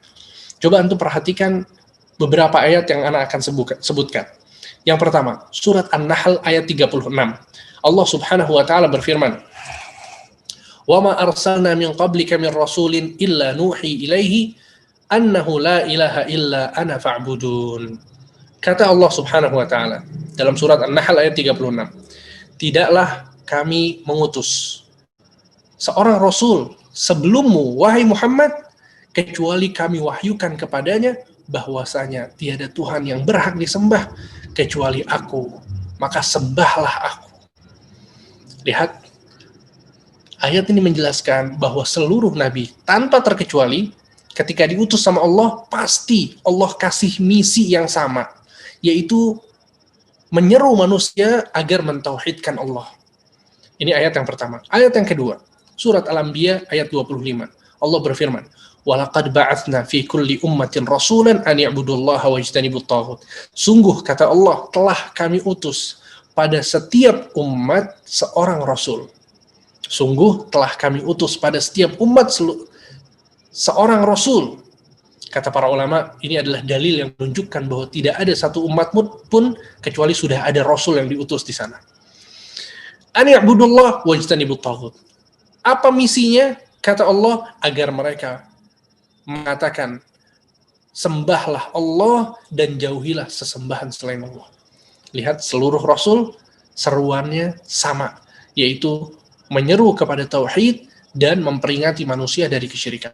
Coba antum perhatikan beberapa ayat yang anak akan sebutkan. Yang pertama, surat An-Nahl ayat 36. Allah Subhanahu wa Ta'ala berfirman, "Wa ma arsalna min qablika min rasulin illa nuhi ilaihi annahu la ilaha illa ana fa'budun." Kata Allah Subhanahu wa Ta'ala dalam surat An-Nahl ayat 36, "Tidaklah kami mengutus seorang rasul sebelummu, wahai Muhammad, kecuali kami wahyukan kepadanya bahwasanya tiada Tuhan yang berhak disembah kecuali aku, maka sembahlah aku." Lihat, ayat ini menjelaskan bahwa seluruh nabi tanpa terkecuali ketika diutus sama Allah, pasti Allah kasih misi yang sama, yaitu menyeru manusia agar mentauhidkan Allah. Ini ayat yang pertama. Ayat yang kedua, surat Al-Anbiya ayat 25. Allah berfirman, "Walaqad ba'atsna fi kulli ummatin rasulan an i'budullaha wajtanibut taghut." Sungguh, kata Allah, telah kami utus pada setiap umat seorang rasul. Sungguh telah kami utus pada setiap umat seorang rasul. Kata para ulama, ini adalah dalil yang menunjukkan bahwa tidak ada satu umat pun kecuali sudah ada rasul yang diutus di sana. An i'budullah wajtanibut taghut. Apa misinya? Kata Allah, agar mereka mengatakan, sembahlah Allah dan jauhilah sesembahan selain Allah. Lihat, seluruh rasul seruannya sama, yaitu menyeru kepada tauhid dan memperingati manusia dari kesyirikan.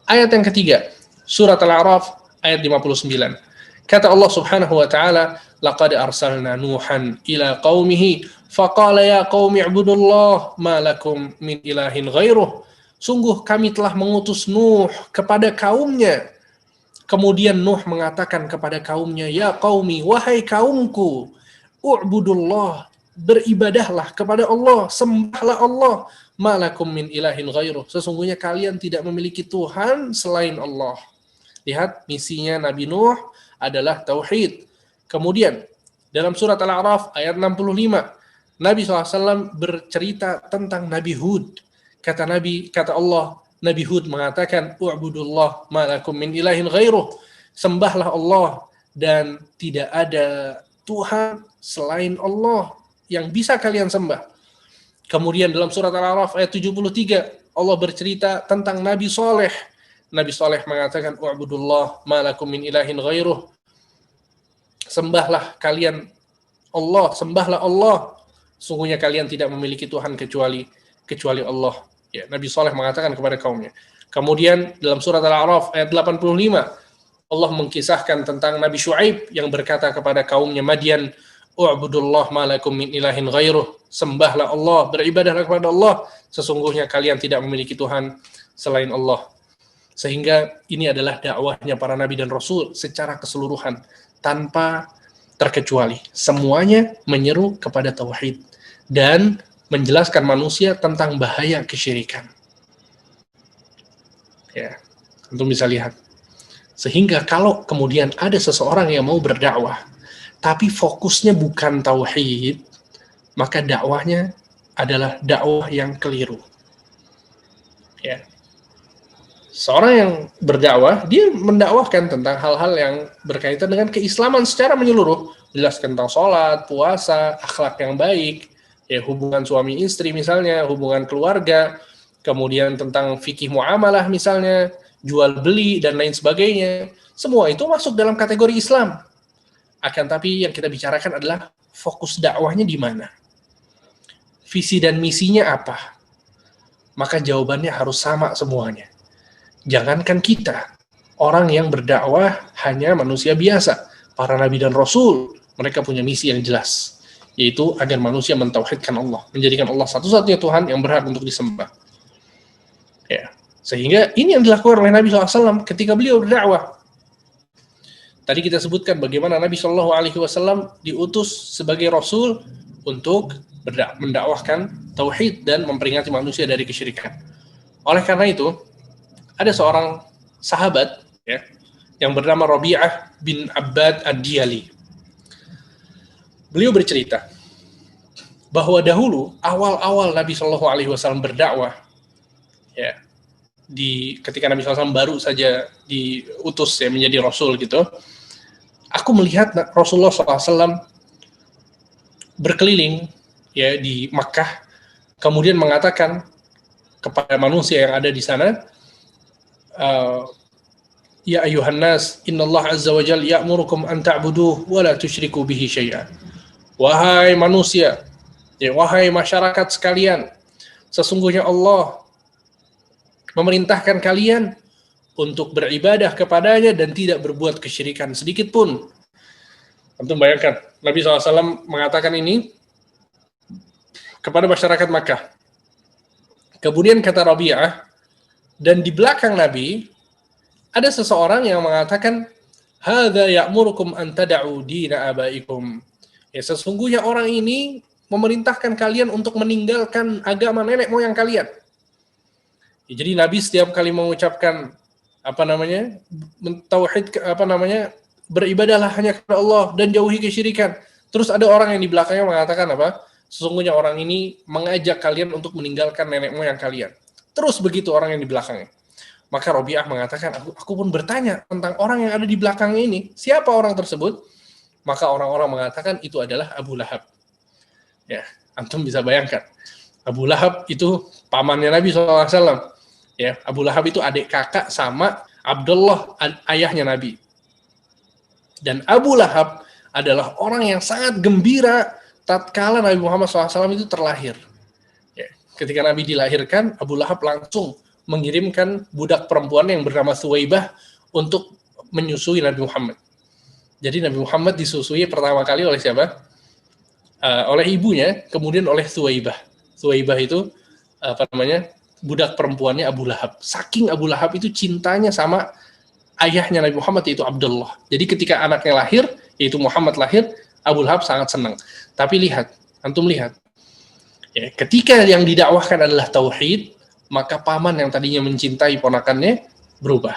Ayat yang ketiga, surat Al-A'raf ayat 59. Kata Allah Subhanahu wa Ta'ala, "Laqad arsalna Nuhan ila qaumihi faqala ya qaumi i'budullah ma lakum min ilahin ghairuh." Sungguh kami telah mengutus Nuh kepada kaumnya. Kemudian Nuh mengatakan kepada kaumnya, "Ya qaumi, wahai kaumku, u'budullah, beribadahlah kepada Allah, sembahlah Allah, ma lakum min ilahin ghairuh. Sesungguhnya kalian tidak memiliki Tuhan selain Allah. Lihat, misinya Nabi Nuh adalah tauhid. Kemudian dalam surat Al-A'raf ayat 65, Nabi SAW bercerita tentang Nabi Hud. Kata Allah, Nabi Hud mengatakan, "U'budullah ma lakum min ilahin ghairuh." Sembahlah Allah dan tidak ada Tuhan selain Allah yang bisa kalian sembah. Kemudian dalam surat Al-A'raf ayat 73, Allah bercerita tentang Nabi Saleh. Nabi Saleh mengatakan, "U'budullah ma lakum min ilahin ghairuh." Sembahlah Allah. Sungguhnya kalian tidak memiliki Tuhan kecuali Allah. Ya, Nabi Saleh mengatakan kepada kaumnya. Kemudian dalam surat Al-A'raf ayat 85, Allah mengkisahkan tentang Nabi Syuaib yang berkata kepada kaumnya Madian, "U'budullah ma lakum min ilahin ghairuh." Sembahlah Allah, beribadahlah kepada Allah, sesungguhnya kalian tidak memiliki Tuhan selain Allah. Sehingga ini adalah dakwahnya para nabi dan rasul secara keseluruhan, tanpa terkecuali. Semuanya menyeru kepada tauhid dan menjelaskan manusia tentang bahaya kesyirikan. Ya, antum bisa lihat. Sehingga kalau kemudian ada seseorang yang mau berdakwah, tapi fokusnya bukan tauhid, maka dakwahnya adalah dakwah yang keliru. Ya. Seorang yang berdakwah, dia mendakwahkan tentang hal-hal yang berkaitan dengan keislaman secara menyeluruh, jelaskan tentang sholat, puasa, akhlak yang baik, ya, hubungan suami istri misalnya, hubungan keluarga, kemudian tentang fikih muamalah misalnya, jual beli dan lain sebagainya. Semua itu masuk dalam kategori Islam. Akan tapi yang kita bicarakan adalah fokus dakwahnya di mana? Visi dan misinya apa? Maka jawabannya harus sama semuanya. Jangankan kita, orang yang berdakwah hanya manusia biasa. Para nabi dan rasul, mereka punya misi yang jelas, yaitu agar manusia mentauhidkan Allah, menjadikan Allah satu-satunya Tuhan yang berhak untuk disembah. Ya. Sehingga ini yang dilakukan oleh Nabi SAW ketika beliau berdakwah. Tadi kita sebutkan bagaimana Nabi SAW diutus sebagai Rasul untuk mendakwahkan tauhid dan memperingati manusia dari kesyirikan. Oleh karena itu, ada seorang sahabat, ya, yang bernama Rabi'ah bin Abbad Ad-Diyali. Beliau bercerita bahwa dahulu awal-awal Nabi SAW berdakwah, ya, ketika Nabi SAW baru saja diutus, ya, menjadi Rasul gitu, aku melihat Rasulullah SAW berkeliling, ya, di Makkah, kemudian mengatakan kepada manusia yang ada di sana, "Ya ayuhan nas, innallaha azza wa jalla ya'murukum an ta'buduhu wa la tusyriku bihi syai'an." Wahai manusia, ya, wahai masyarakat sekalian, sesungguhnya Allah memerintahkan kalian untuk beribadah kepadanya dan tidak berbuat kesyirikan sedikit pun. Antum bayangkan, Nabi SAW mengatakan ini kepada masyarakat Makkah. Kemudian kata Rabi'ah, dan di belakang Nabi ada seseorang yang mengatakan, "Hadza ya'murukum an tad'u dina abaikum." Ya, sesungguhnya orang ini memerintahkan kalian untuk meninggalkan agama nenek moyang kalian. Ya, jadi Nabi setiap kali mengucapkan tauhid, beribadahlah hanya kepada Allah dan jauhi kesyirikan. Terus ada orang yang di belakangnya mengatakan apa? Sesungguhnya orang ini mengajak kalian untuk meninggalkan nenek moyang kalian. Terus begitu orang yang di belakangnya. Maka Rabi'ah mengatakan, aku pun bertanya tentang orang yang ada di belakangnya ini. Siapa orang tersebut? Maka orang-orang mengatakan itu adalah Abu Lahab. Ya, antum bisa bayangkan. Abu Lahab itu pamannya Nabi SAW. Ya, Abu Lahab itu adik kakak sama Abdullah, ayahnya Nabi. Dan Abu Lahab adalah orang yang sangat gembira tatkala Nabi Muhammad SAW itu terlahir. Ya, ketika Nabi dilahirkan, Abu Lahab langsung mengirimkan budak perempuan yang bernama Thuwaibah untuk menyusui Nabi Muhammad. Jadi Nabi Muhammad disusui pertama kali oleh siapa? Oleh ibunya, kemudian oleh Thuwaibah. Thuwaibah itu budak perempuannya Abu Lahab. Saking Abu Lahab itu cintanya sama ayahnya Nabi Muhammad, yaitu Abdullah. Jadi ketika anaknya lahir, yaitu Muhammad lahir, Abu Lahab sangat senang. Tapi lihat, antum lihat, Ya, ketika yang didakwahkan adalah tauhid, maka paman yang tadinya mencintai ponakannya berubah.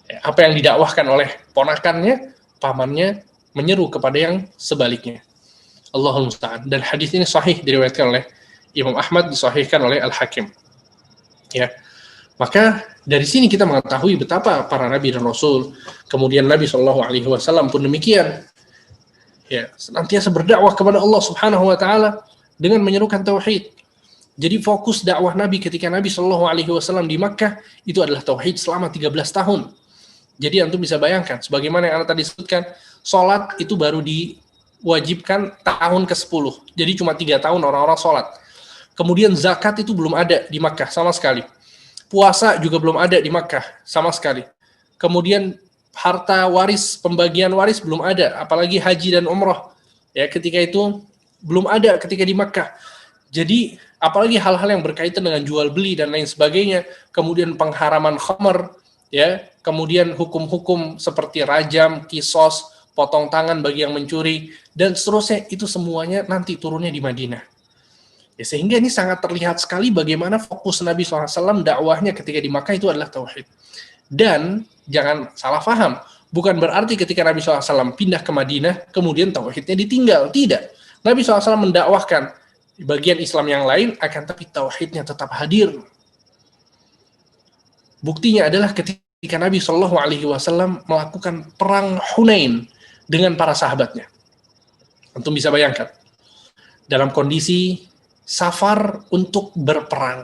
Ya, apa yang didakwahkan oleh ponakannya, pamannya menyeru kepada yang sebaliknya. Allahul musta'an. Dan hadis ini sahih diriwayatkan oleh Imam Ahmad, disahihkan oleh Al-Hakim. Ya. Maka dari sini kita mengetahui betapa para nabi dan rasul, kemudian Nabi Shallallahu Alaihi Wasallam pun demikian, ya, senantiasa berdakwah kepada Allah Subhanahu Wa Taala dengan menyerukan tauhid. Jadi fokus dakwah Nabi ketika Nabi Shallallahu Alaihi Wasallam di Makkah itu adalah tauhid selama 13 tahun. Jadi antum bisa bayangkan, sebagaimana yang tadi sebutkan, sholat itu baru diwajibkan tahun ke-10. Jadi cuma 3 tahun orang-orang sholat. Kemudian zakat itu belum ada di Makkah sama sekali. Puasa juga belum ada di Makkah sama sekali. Kemudian harta waris, pembagian waris belum ada, apalagi haji dan umrah. Ya, ketika itu belum ada ketika di Makkah. Jadi apalagi hal-hal yang berkaitan dengan jual beli dan lain sebagainya, kemudian pengharaman khamr, ya, kemudian hukum-hukum seperti rajam, kisos, potong tangan bagi yang mencuri, dan seterusnya, itu semuanya nanti turunnya di Madinah. Ya, sehingga ini sangat terlihat sekali bagaimana fokus Nabi SAW dakwahnya ketika di Makkah itu adalah tauhid. Dan jangan salah paham, bukan berarti ketika Nabi SAW pindah ke Madinah, kemudian tauhidnya ditinggal. Tidak. Nabi SAW mendakwahkan bagian Islam yang lain, akan tapi tauhidnya tetap hadir. Buktinya adalah ketika Nabi SAW melakukan perang Hunain dengan para sahabatnya. Antum bisa bayangkan, dalam kondisi safar untuk berperang,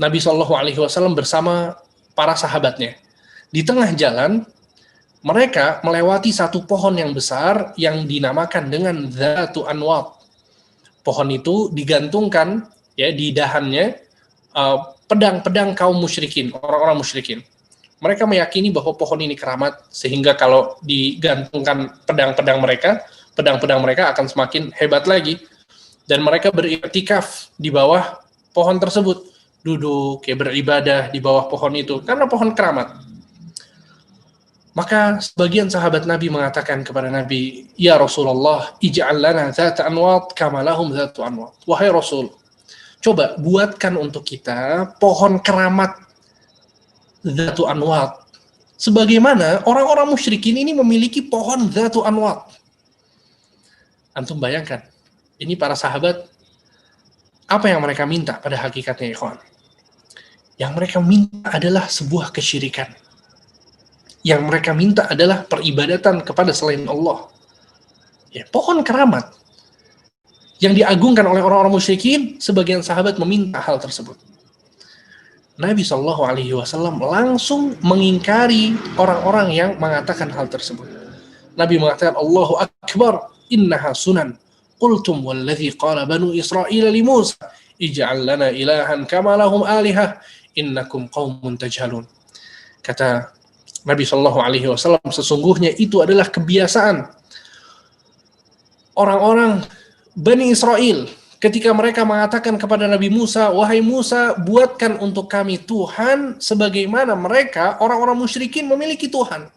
Nabi SAW bersama para sahabatnya. Di tengah jalan, mereka melewati satu pohon yang besar yang dinamakan dengan Dzatu Anwat. Pohon itu digantungkan, ya, di dahannya pedang-pedang kaum musyrikin, orang-orang musyrikin. Mereka meyakini bahwa pohon ini keramat, sehingga kalau digantungkan pedang-pedang mereka akan semakin hebat lagi. Dan mereka beriktikaf di bawah pohon tersebut, duduk, ya, beribadah di bawah pohon itu, karena pohon keramat. Maka sebagian sahabat Nabi mengatakan kepada Nabi, "Ya Rasulullah, ij'al lana dzata anwat kama lahum dzatu anwat." Wahai Rasul, coba buatkan untuk kita pohon keramat dzatu anwat, sebagaimana orang-orang musyrikin ini memiliki pohon dzatu anwat. Antum bayangkan, ini para sahabat, apa yang mereka minta pada hakikatnya, ikhwan? Yang mereka minta adalah sebuah kesyirikan. Yang mereka minta adalah peribadatan kepada selain Allah. Ya, pohon keramat yang diagungkan oleh orang-orang musyrikin, sebagian sahabat meminta hal tersebut. Nabi SAW langsung mengingkari orang-orang yang mengatakan hal tersebut. Nabi mengatakan, Allahu Akbar, innaha sunan. Qultum walladhi qala banu Israel li Musa, ij'al lana ilahan kama lahum alihah, innakum qaumun tajhalun. Kata Nabi SAW, sesungguhnya itu adalah kebiasaan orang-orang Bani Israel ketika mereka mengatakan kepada Nabi Musa, wahai Musa, buatkan untuk kami Tuhan sebagaimana mereka, orang-orang musyrikin, memiliki Tuhan.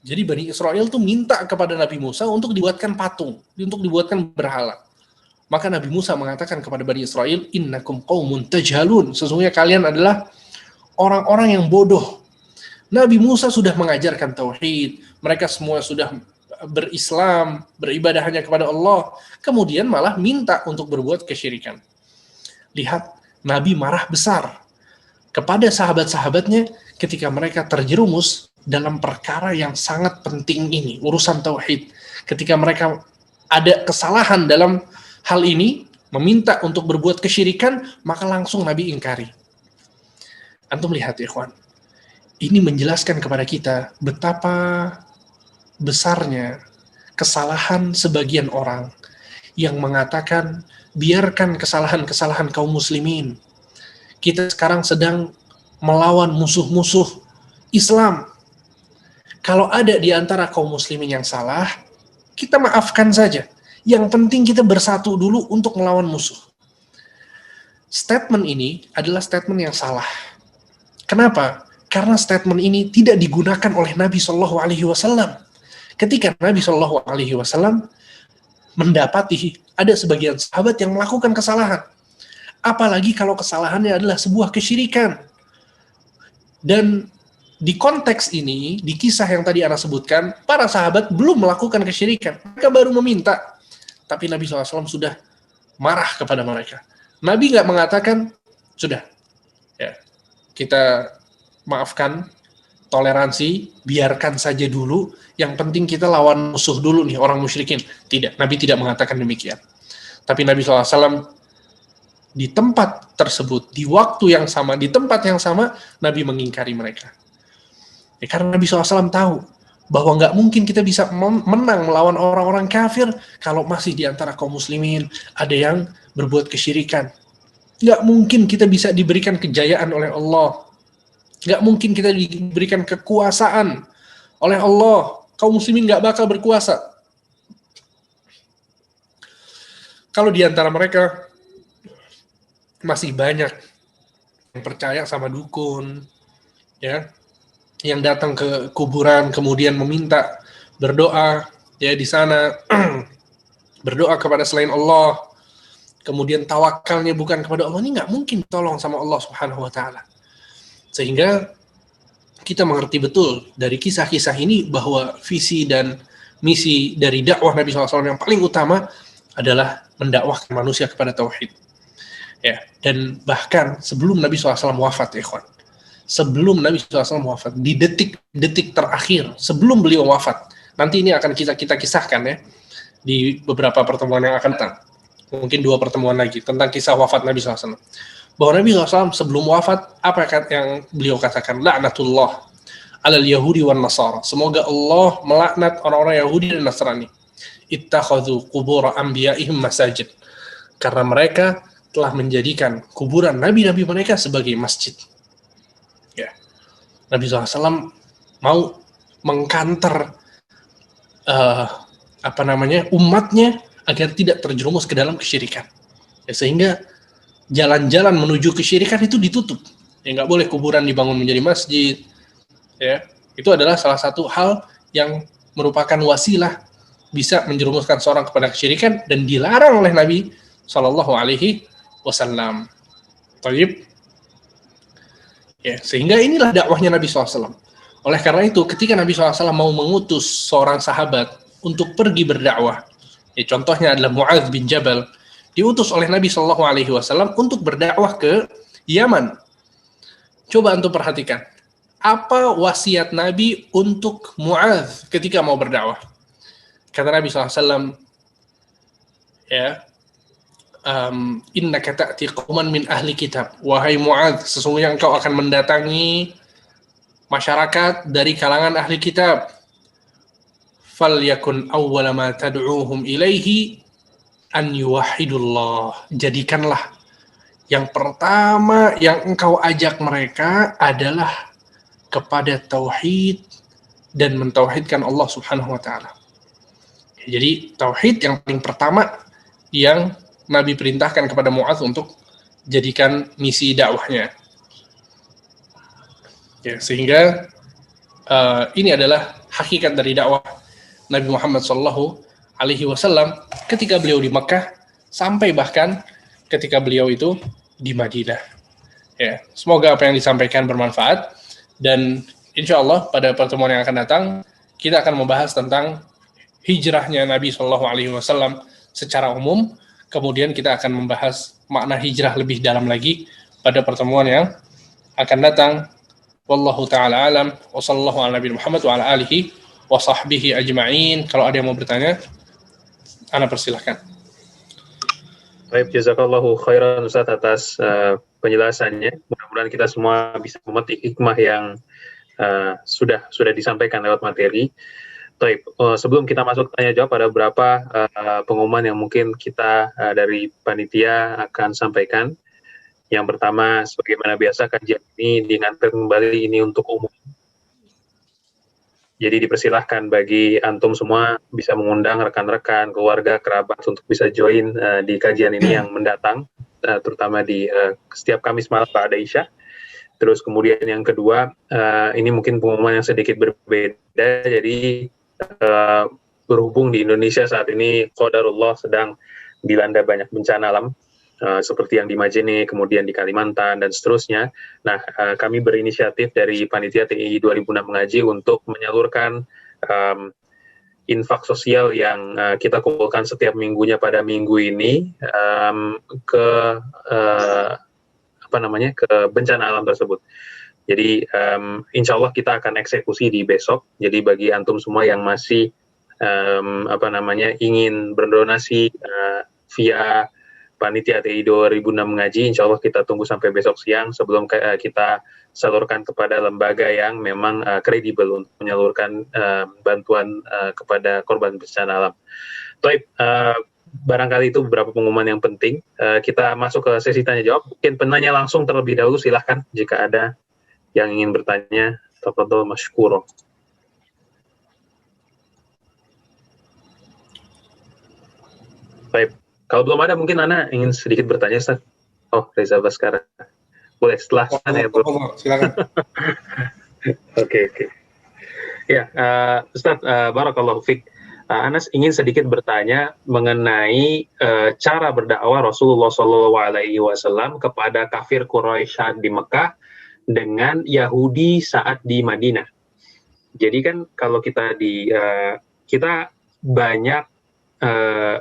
Jadi Bani Israel itu minta kepada Nabi Musa untuk dibuatkan patung, untuk dibuatkan berhala. Maka Nabi Musa mengatakan kepada Bani Israel, innakum qaumun tajhalun, sesungguhnya kalian adalah orang-orang yang bodoh. Nabi Musa sudah mengajarkan tauhid, mereka semua sudah berislam, beribadah hanya kepada Allah, kemudian malah minta untuk berbuat kesyirikan. Lihat, Nabi marah besar kepada sahabat-sahabatnya ketika mereka terjerumus dalam perkara yang sangat penting ini, urusan tauhid. Ketika mereka ada kesalahan dalam hal ini, meminta untuk berbuat kesyirikan, maka langsung Nabi ingkari. Antum lihat, ikhwan, ini menjelaskan kepada kita betapa besarnya kesalahan sebagian orang yang mengatakan biarkan kesalahan-kesalahan kaum muslimin. Kita sekarang sedang melawan musuh-musuh Islam. Kalau ada di antara kaum muslimin yang salah, kita maafkan saja. Yang penting kita bersatu dulu untuk melawan musuh. Statement ini adalah statement yang salah. Kenapa? Karena statement ini tidak digunakan oleh Nabi SAW. Ketika Nabi SAW mendapati ada sebagian sahabat yang melakukan kesalahan. Apalagi kalau kesalahannya adalah sebuah kesyirikan. Dan di konteks ini, di kisah yang tadi Ana sebutkan, para sahabat belum melakukan kesyirikan. Mereka baru meminta. Tapi Nabi SAW sudah marah kepada mereka. Nabi nggak mengatakan, sudah, ya, kita maafkan, toleransi, biarkan saja dulu, yang penting kita lawan musuh dulu nih, orang musyrikin. Tidak, Nabi tidak mengatakan demikian. Tapi Nabi SAW di tempat tersebut, di waktu yang sama, di tempat yang sama, Nabi mengingkari mereka. Ya, karena Nabi SAW tahu bahwa nggak mungkin kita bisa menang melawan orang-orang kafir kalau masih di antara kaum muslimin ada yang berbuat kesyirikan. Nggak mungkin kita bisa diberikan kejayaan oleh Allah. Nggak mungkin kita diberikan kekuasaan oleh Allah. Kaum muslimin nggak bakal berkuasa. Kalau di antara mereka masih banyak yang percaya sama dukun, ya, yang datang ke kuburan kemudian meminta berdoa, ya, di sana berdoa kepada selain Allah, kemudian tawakalnya bukan kepada Allah, ini nggak mungkin tolong sama Allah Subhanahu wa Ta'ala. Sehingga kita mengerti betul dari kisah-kisah ini bahwa visi dan misi dari dakwah Nabi SAW yang paling utama adalah mendakwahkan manusia kepada tauhid. Ya, dan bahkan sebelum Nabi SAW wafat, ya ikhwan, sebelum Nabi SAW wafat, di detik-detik terakhir sebelum beliau wafat, nanti ini akan kita kisahkan ya di beberapa pertemuan yang akan datang, mungkin 2 pertemuan lagi tentang kisah wafat Nabi SAW. Bahwa Nabi SAW sebelum wafat, apa yang beliau katakan? La'natullah alal Yahudi wan Nasara. Semoga Allah melaknat orang-orang Yahudi dan Nasrani. Ittakhadhu qubur anbiya'ihim masajid. Karena mereka telah menjadikan kuburan nabi-nabi mereka sebagai masjid. Ya. Nabi SAW mau mengkanter umatnya agar tidak terjerumus ke dalam kesyirikan. Ya, sehingga jalan-jalan menuju kesyirikan itu ditutup. Ya, nggak boleh kuburan dibangun menjadi masjid. Ya, itu adalah salah satu hal yang merupakan wasilah bisa menjerumuskan seorang kepada kesyirikan dan dilarang oleh Nabi Shallallahu Alaihi Wasallam. Taib. Ya, sehingga inilah dakwahnya Nabi SAW. Oleh karena itu, ketika Nabi SAW mau mengutus seorang sahabat untuk pergi berdakwah, ya, contohnya adalah Mu'adz bin Jabal, diutus oleh Nabi Shallallahu Alaihi Wasallam untuk berdakwah ke Yaman. Coba antum perhatikan, apa wasiat Nabi untuk Mu'adz ketika mau berdakwah? Kata Nabi SAW, ya, innaka ta'ti qauman min ahli kitab. Wahai Mu'adz, sesungguhnya engkau akan mendatangi masyarakat dari kalangan ahli kitab. Falyakun awwala ma tad'uuhum ilaihi an yuwahhidullah. Jadikanlah yang pertama yang engkau ajak mereka adalah kepada tauhid dan mentauhidkan Allah Subhanahu wa Ta'ala. Jadi tauhid yang paling pertama yang Nabi perintahkan kepada Mu'adz untuk jadikan misi dakwahnya. Ya, sehingga ini adalah hakikat dari dakwah Nabi Muhammad Sallallahu Alaihi Wasallam ketika beliau di Mekah sampai bahkan ketika beliau itu di Madinah. Ya, semoga apa yang disampaikan bermanfaat dan insya Allah pada pertemuan yang akan datang kita akan membahas tentang hijrahnya Nabi Sallallahu Alaihi Wasallam secara umum. Kemudian kita akan membahas makna hijrah lebih dalam lagi pada pertemuan yang akan datang. Wallahu ta'ala alam wa sallallahu ala nabi Muhammad wa ala alihi wa sahbihi ajma'in. Kalau ada yang mau bertanya, Ana persilahkan. Baik, jazakallahu khairan Ustaz atas penjelasannya. Mudah-mudahan kita semua bisa memetik hikmah yang sudah disampaikan lewat materi. Baik, sebelum kita masuk tanya jawab, ada beberapa pengumuman yang mungkin kita dari panitia akan sampaikan. Yang pertama, sebagaimana biasa kajian ini diingatkan kembali ini untuk umum. Jadi dipersilahkan bagi antum semua bisa mengundang rekan-rekan, keluarga, kerabat untuk bisa join di kajian ini yang mendatang, terutama di setiap Kamis malam Pak Isya. Terus kemudian yang kedua, ini mungkin pengumuman yang sedikit berbeda. Jadi berhubung di Indonesia saat ini qadarullah sedang dilanda banyak bencana alam, seperti yang di Majene, kemudian di Kalimantan, dan seterusnya. Nah, kami berinisiatif dari Panitia TI 2006 Mengaji untuk menyalurkan infak sosial yang kita kumpulkan setiap minggunya pada minggu ini ke ke bencana alam tersebut. Jadi insya Allah kita akan eksekusi di besok. Jadi bagi antum semua yang masih ingin berdonasi via Panitia TI 2006 Mengaji, insya Allah kita tunggu sampai besok siang sebelum kita salurkan kepada lembaga yang memang kredibel untuk menyalurkan bantuan kepada korban bencana alam. Baik, barangkali itu beberapa pengumuman yang penting. Kita masuk ke sesi tanya jawab. Mungkin penanya langsung terlebih dahulu, silahkan jika ada yang ingin bertanya. Tafadhol masykurun. Baik. Kalau belum ada, mungkin Ana ingin sedikit bertanya, Ustaz. Oh, Reza Baskara. Boleh setelah sana ya, Bro. Silakan. Oke. Ya, Ustaz, Barakallahu Fik. Anas ingin sedikit bertanya mengenai cara berdakwah Rasulullah SAW kepada kafir Quraisy di Mekah dengan Yahudi saat di Madinah. Jadi kan kalau kita kita banyak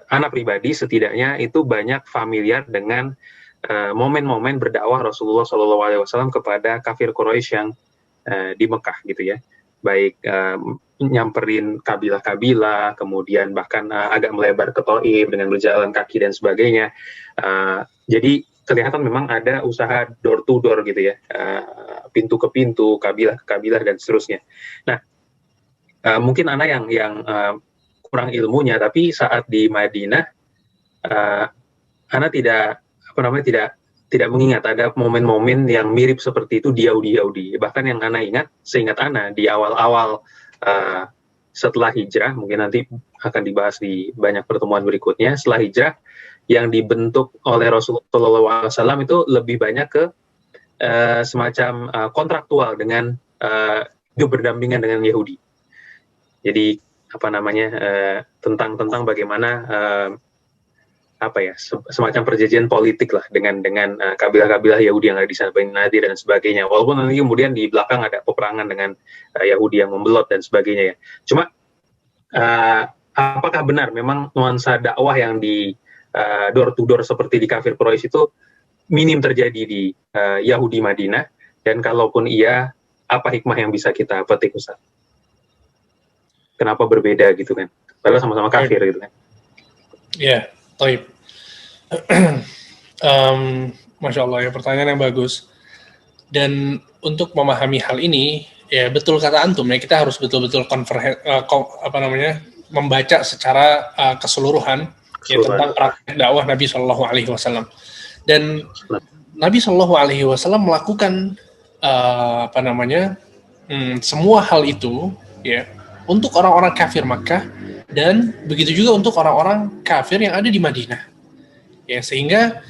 anak pribadi setidaknya itu banyak familiar dengan momen-momen berdakwah Rasulullah SAW kepada kafir Quraisy yang di Mekah gitu ya, baik nyamperin kabilah-kabilah, kemudian bahkan agak melebar ke Thaif dengan berjalan kaki dan sebagainya. Jadi kelihatan memang ada usaha door to door gitu ya, pintu ke pintu, kabilah ke kabilah dan seterusnya. Nah, mungkin Ana yang kurang ilmunya, tapi saat di Madinah, Ana tidak mengingat ada momen-momen yang mirip seperti itu di Yahudi. Bahkan yang Ana ingat, seingat Ana di awal-awal setelah hijrah, mungkin nanti akan dibahas di banyak pertemuan berikutnya, setelah hijrah yang dibentuk oleh Rasulullah SAW itu lebih banyak ke semacam kontraktual dengan hidup berdampingan dengan Yahudi. Jadi tentang bagaimana semacam perjanjian politik lah dengan kabilah-kabilah Yahudi yang ada di sana, Bani Nadir dan sebagainya. Walaupun nanti kemudian di belakang ada peperangan dengan Yahudi yang membelot dan sebagainya ya. Cuma apakah benar memang nuansa dakwah yang di door to door seperti di kafir Quraisy itu minim terjadi di Yahudi Madinah, dan kalaupun iya, apa hikmah yang bisa kita petik, Ustaz? Kenapa berbeda gitu kan? Padahal sama-sama kafir gitu kan? Ya, baik. Masya Allah ya, pertanyaan yang bagus. Dan untuk memahami hal ini, ya betul kata antum ya, kita harus betul-betul membaca secara keseluruhan ya tentang praktek dakwah Nabi Shallallahu Alaihi Wasallam. Dan Nabi Shallallahu Alaihi Wasallam melakukan semua hal itu ya untuk orang-orang kafir Makkah, dan begitu juga untuk orang-orang kafir yang ada di Madinah. Ya, sehingga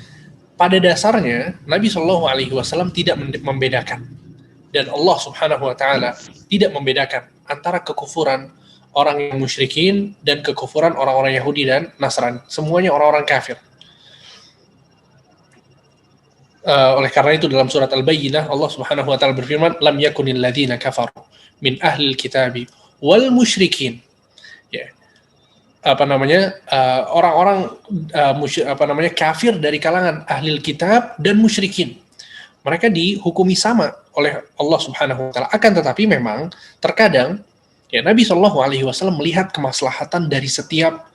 pada dasarnya Nabi Shallallahu Alaihi Wasallam tidak membedakan, dan Allah Subhanahu Wa Taala tidak membedakan antara kekufuran orang yang musyrikin dan kekufuran orang-orang Yahudi dan Nasrani. Semuanya orang-orang kafir. Oleh karena itu dalam surat Al-Bayyinah Allah Subhanahu Wa Taala berfirman, "Lam yakunil ladzina kafaru min ahlil kitabi wal musyrikin." Ya. Orang-orang kafir dari kalangan ahlil kitab dan musyrikin. Mereka dihukumi sama oleh Allah Subhanahu wa taala. Akan tetapi memang terkadang ya Nabi Shallallahu alaihi wasallam melihat kemaslahatan dari setiap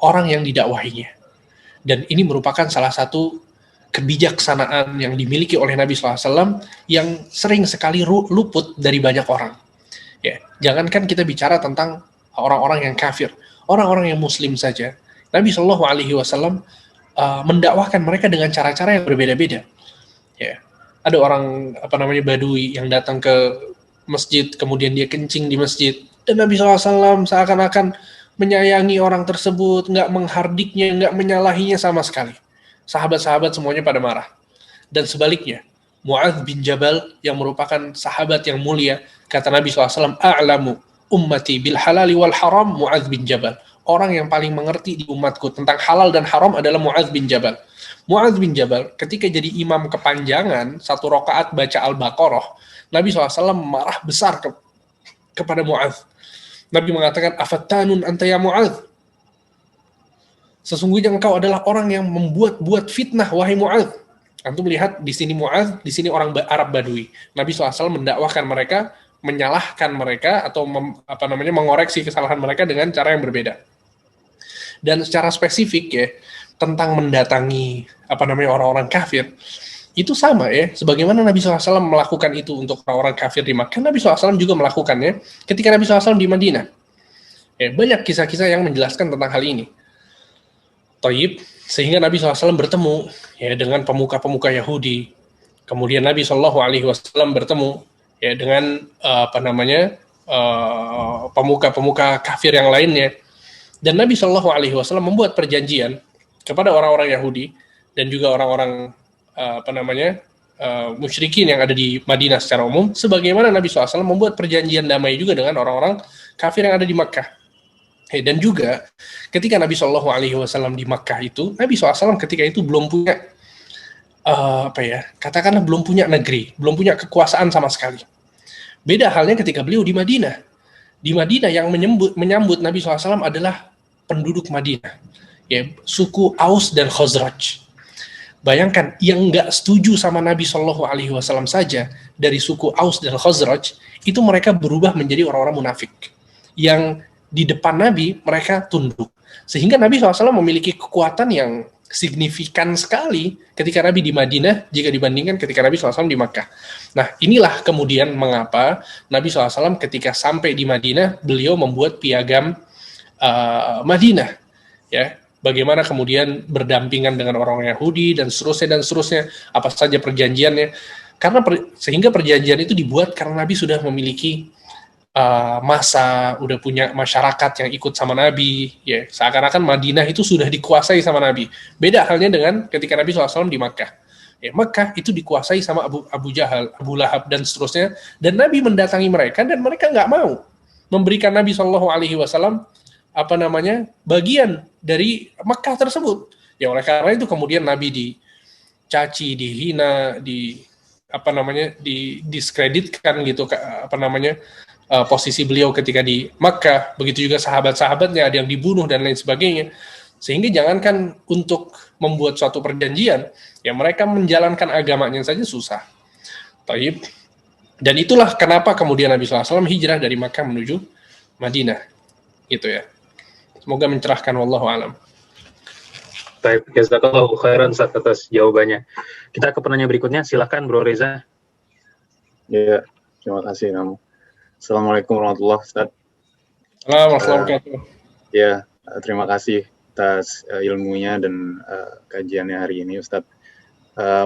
orang yang didakwahinya. Dan ini merupakan salah satu kebijaksanaan yang dimiliki oleh Nabi Shallallahu alaihi wasallam yang sering sekali luput dari banyak orang. Ya, jangankan kita bicara tentang orang-orang yang kafir, orang-orang yang muslim saja, Nabi Shallallahu Alaihi Wasallam mendakwahkan mereka dengan cara-cara yang berbeda-beda. Ya, ada orang Badui yang datang ke masjid, kemudian dia kencing di masjid, dan Nabi SAW seakan-akan menyayangi orang tersebut, nggak menghardiknya, nggak menyalahinya sama sekali. Sahabat-sahabat semuanya pada marah. Dan sebaliknya, Mu'adz bin Jabal yang merupakan sahabat yang mulia, kata Nabi SAW, "A'lamu ummati bil halali wal haram Mu'adz bin Jabal." orang yang paling mengerti di umatku tentang halal dan haram adalah Mu'adz bin Jabal. Mu'adz bin Jabal ketika jadi imam kepanjangan 1 rakaat baca Al-Baqarah, Nabi SAW marah besar kepada Mu'adz. Nabi mengatakan, afattanun anta ya Mu'adz. Sesungguhnya engkau adalah orang yang membuat fitnah, wahai Mu'adz. Antum lihat di sini Mu'adz, di sini orang Arab Badui. Nabi SAW mendakwahkan mereka, menyalahkan mereka atau mengoreksi kesalahan mereka dengan cara yang berbeda. Dan secara spesifik ya tentang mendatangi orang-orang kafir itu sama ya, sebagaimana Nabi SAW melakukan itu untuk orang-orang kafir di Makkah, Nabi SAW juga melakukannya ketika Nabi SAW di Madinah. Ya, banyak kisah-kisah yang menjelaskan tentang hal ini. Taib, sehingga Nabi SAW bertemu ya dengan pemuka-pemuka Yahudi. Kemudian Nabi SAW bertemu ya dengan pemuka-pemuka kafir yang lainnya. Dan Nabi SAW membuat perjanjian kepada orang-orang Yahudi dan juga orang-orang musyrikin yang ada di Madinah secara umum, sebagaimana Nabi SAW membuat perjanjian damai juga dengan orang-orang kafir yang ada di Makkah. Dan juga ketika Nabi SAW di Makkah itu, Nabi SAW ketika itu belum punya katakanlah belum punya negeri, belum punya kekuasaan sama sekali. Beda halnya ketika beliau di Madinah. Di Madinah yang menyambut Nabi SAW adalah penduduk Madinah, ya, suku Aus dan Khazraj. Bayangkan, yang nggak setuju sama Nabi SAW saja dari suku Aus dan Khazraj, itu mereka berubah menjadi orang-orang munafik. Yang di depan Nabi, mereka tunduk. Sehingga Nabi SAW memiliki kekuatan yang signifikan sekali ketika Nabi di Madinah jika dibandingkan ketika Nabi SAW di Makkah. Nah, inilah kemudian mengapa Nabi SAW ketika sampai di Madinah, beliau membuat piagam Madinah, ya, bagaimana kemudian berdampingan dengan orang Yahudi dan seterusnya, apa saja perjanjiannya, karena sehingga perjanjian itu dibuat karena Nabi sudah memiliki masa, udah punya masyarakat yang ikut sama Nabi, ya, seakan-akan Madinah itu sudah dikuasai sama Nabi. Beda halnya dengan ketika Nabi SAW di Makkah. Ya, Makkah itu dikuasai sama Abu Jahal, Abu Lahab dan seterusnya, dan Nabi mendatangi mereka dan mereka nggak mau memberikan Nabi SAW bagian dari Makkah tersebut. Ya, oleh karena itu kemudian Nabi dicaci, dihina, didiskreditkan gitu, posisi beliau ketika di Makkah. Begitu juga sahabat-sahabatnya ada yang dibunuh dan lain sebagainya. Sehingga jangankan untuk membuat suatu perjanjian, ya mereka menjalankan agamanya saja susah. Taib. Dan itulah kenapa kemudian Nabi SAW hijrah dari Makkah menuju Madinah. Gitu ya. Semoga mencerahkan, wallahu alam. Baik, jazakallahu khairan atas jawabannya. Kita ke penanya berikutnya, silakan Bro Reza. Ya, terima kasih kamu. Assalamualaikum warahmatullahi wabarakatuh. Assalamualaikum. Ya, terima kasih atas ilmunya dan kajiannya hari ini, Ustadz.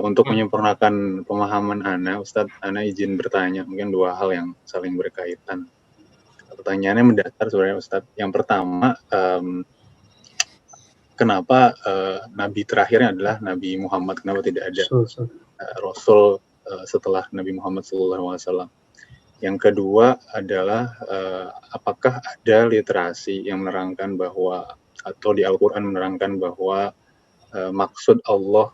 Untuk menyempurnakan pemahaman Ana, Ustadz, Ana izin bertanya mungkin 2 hal yang saling berkaitan. Pertanyaannya mendasar sebenarnya, Ustadz. Yang pertama, kenapa Nabi terakhirnya adalah Nabi Muhammad? Kenapa tidak ada Rasul setelah Nabi Muhammad SAW? Yang kedua adalah apakah ada literasi yang menerangkan bahwa, atau di Al-Quran menerangkan bahwa maksud Allah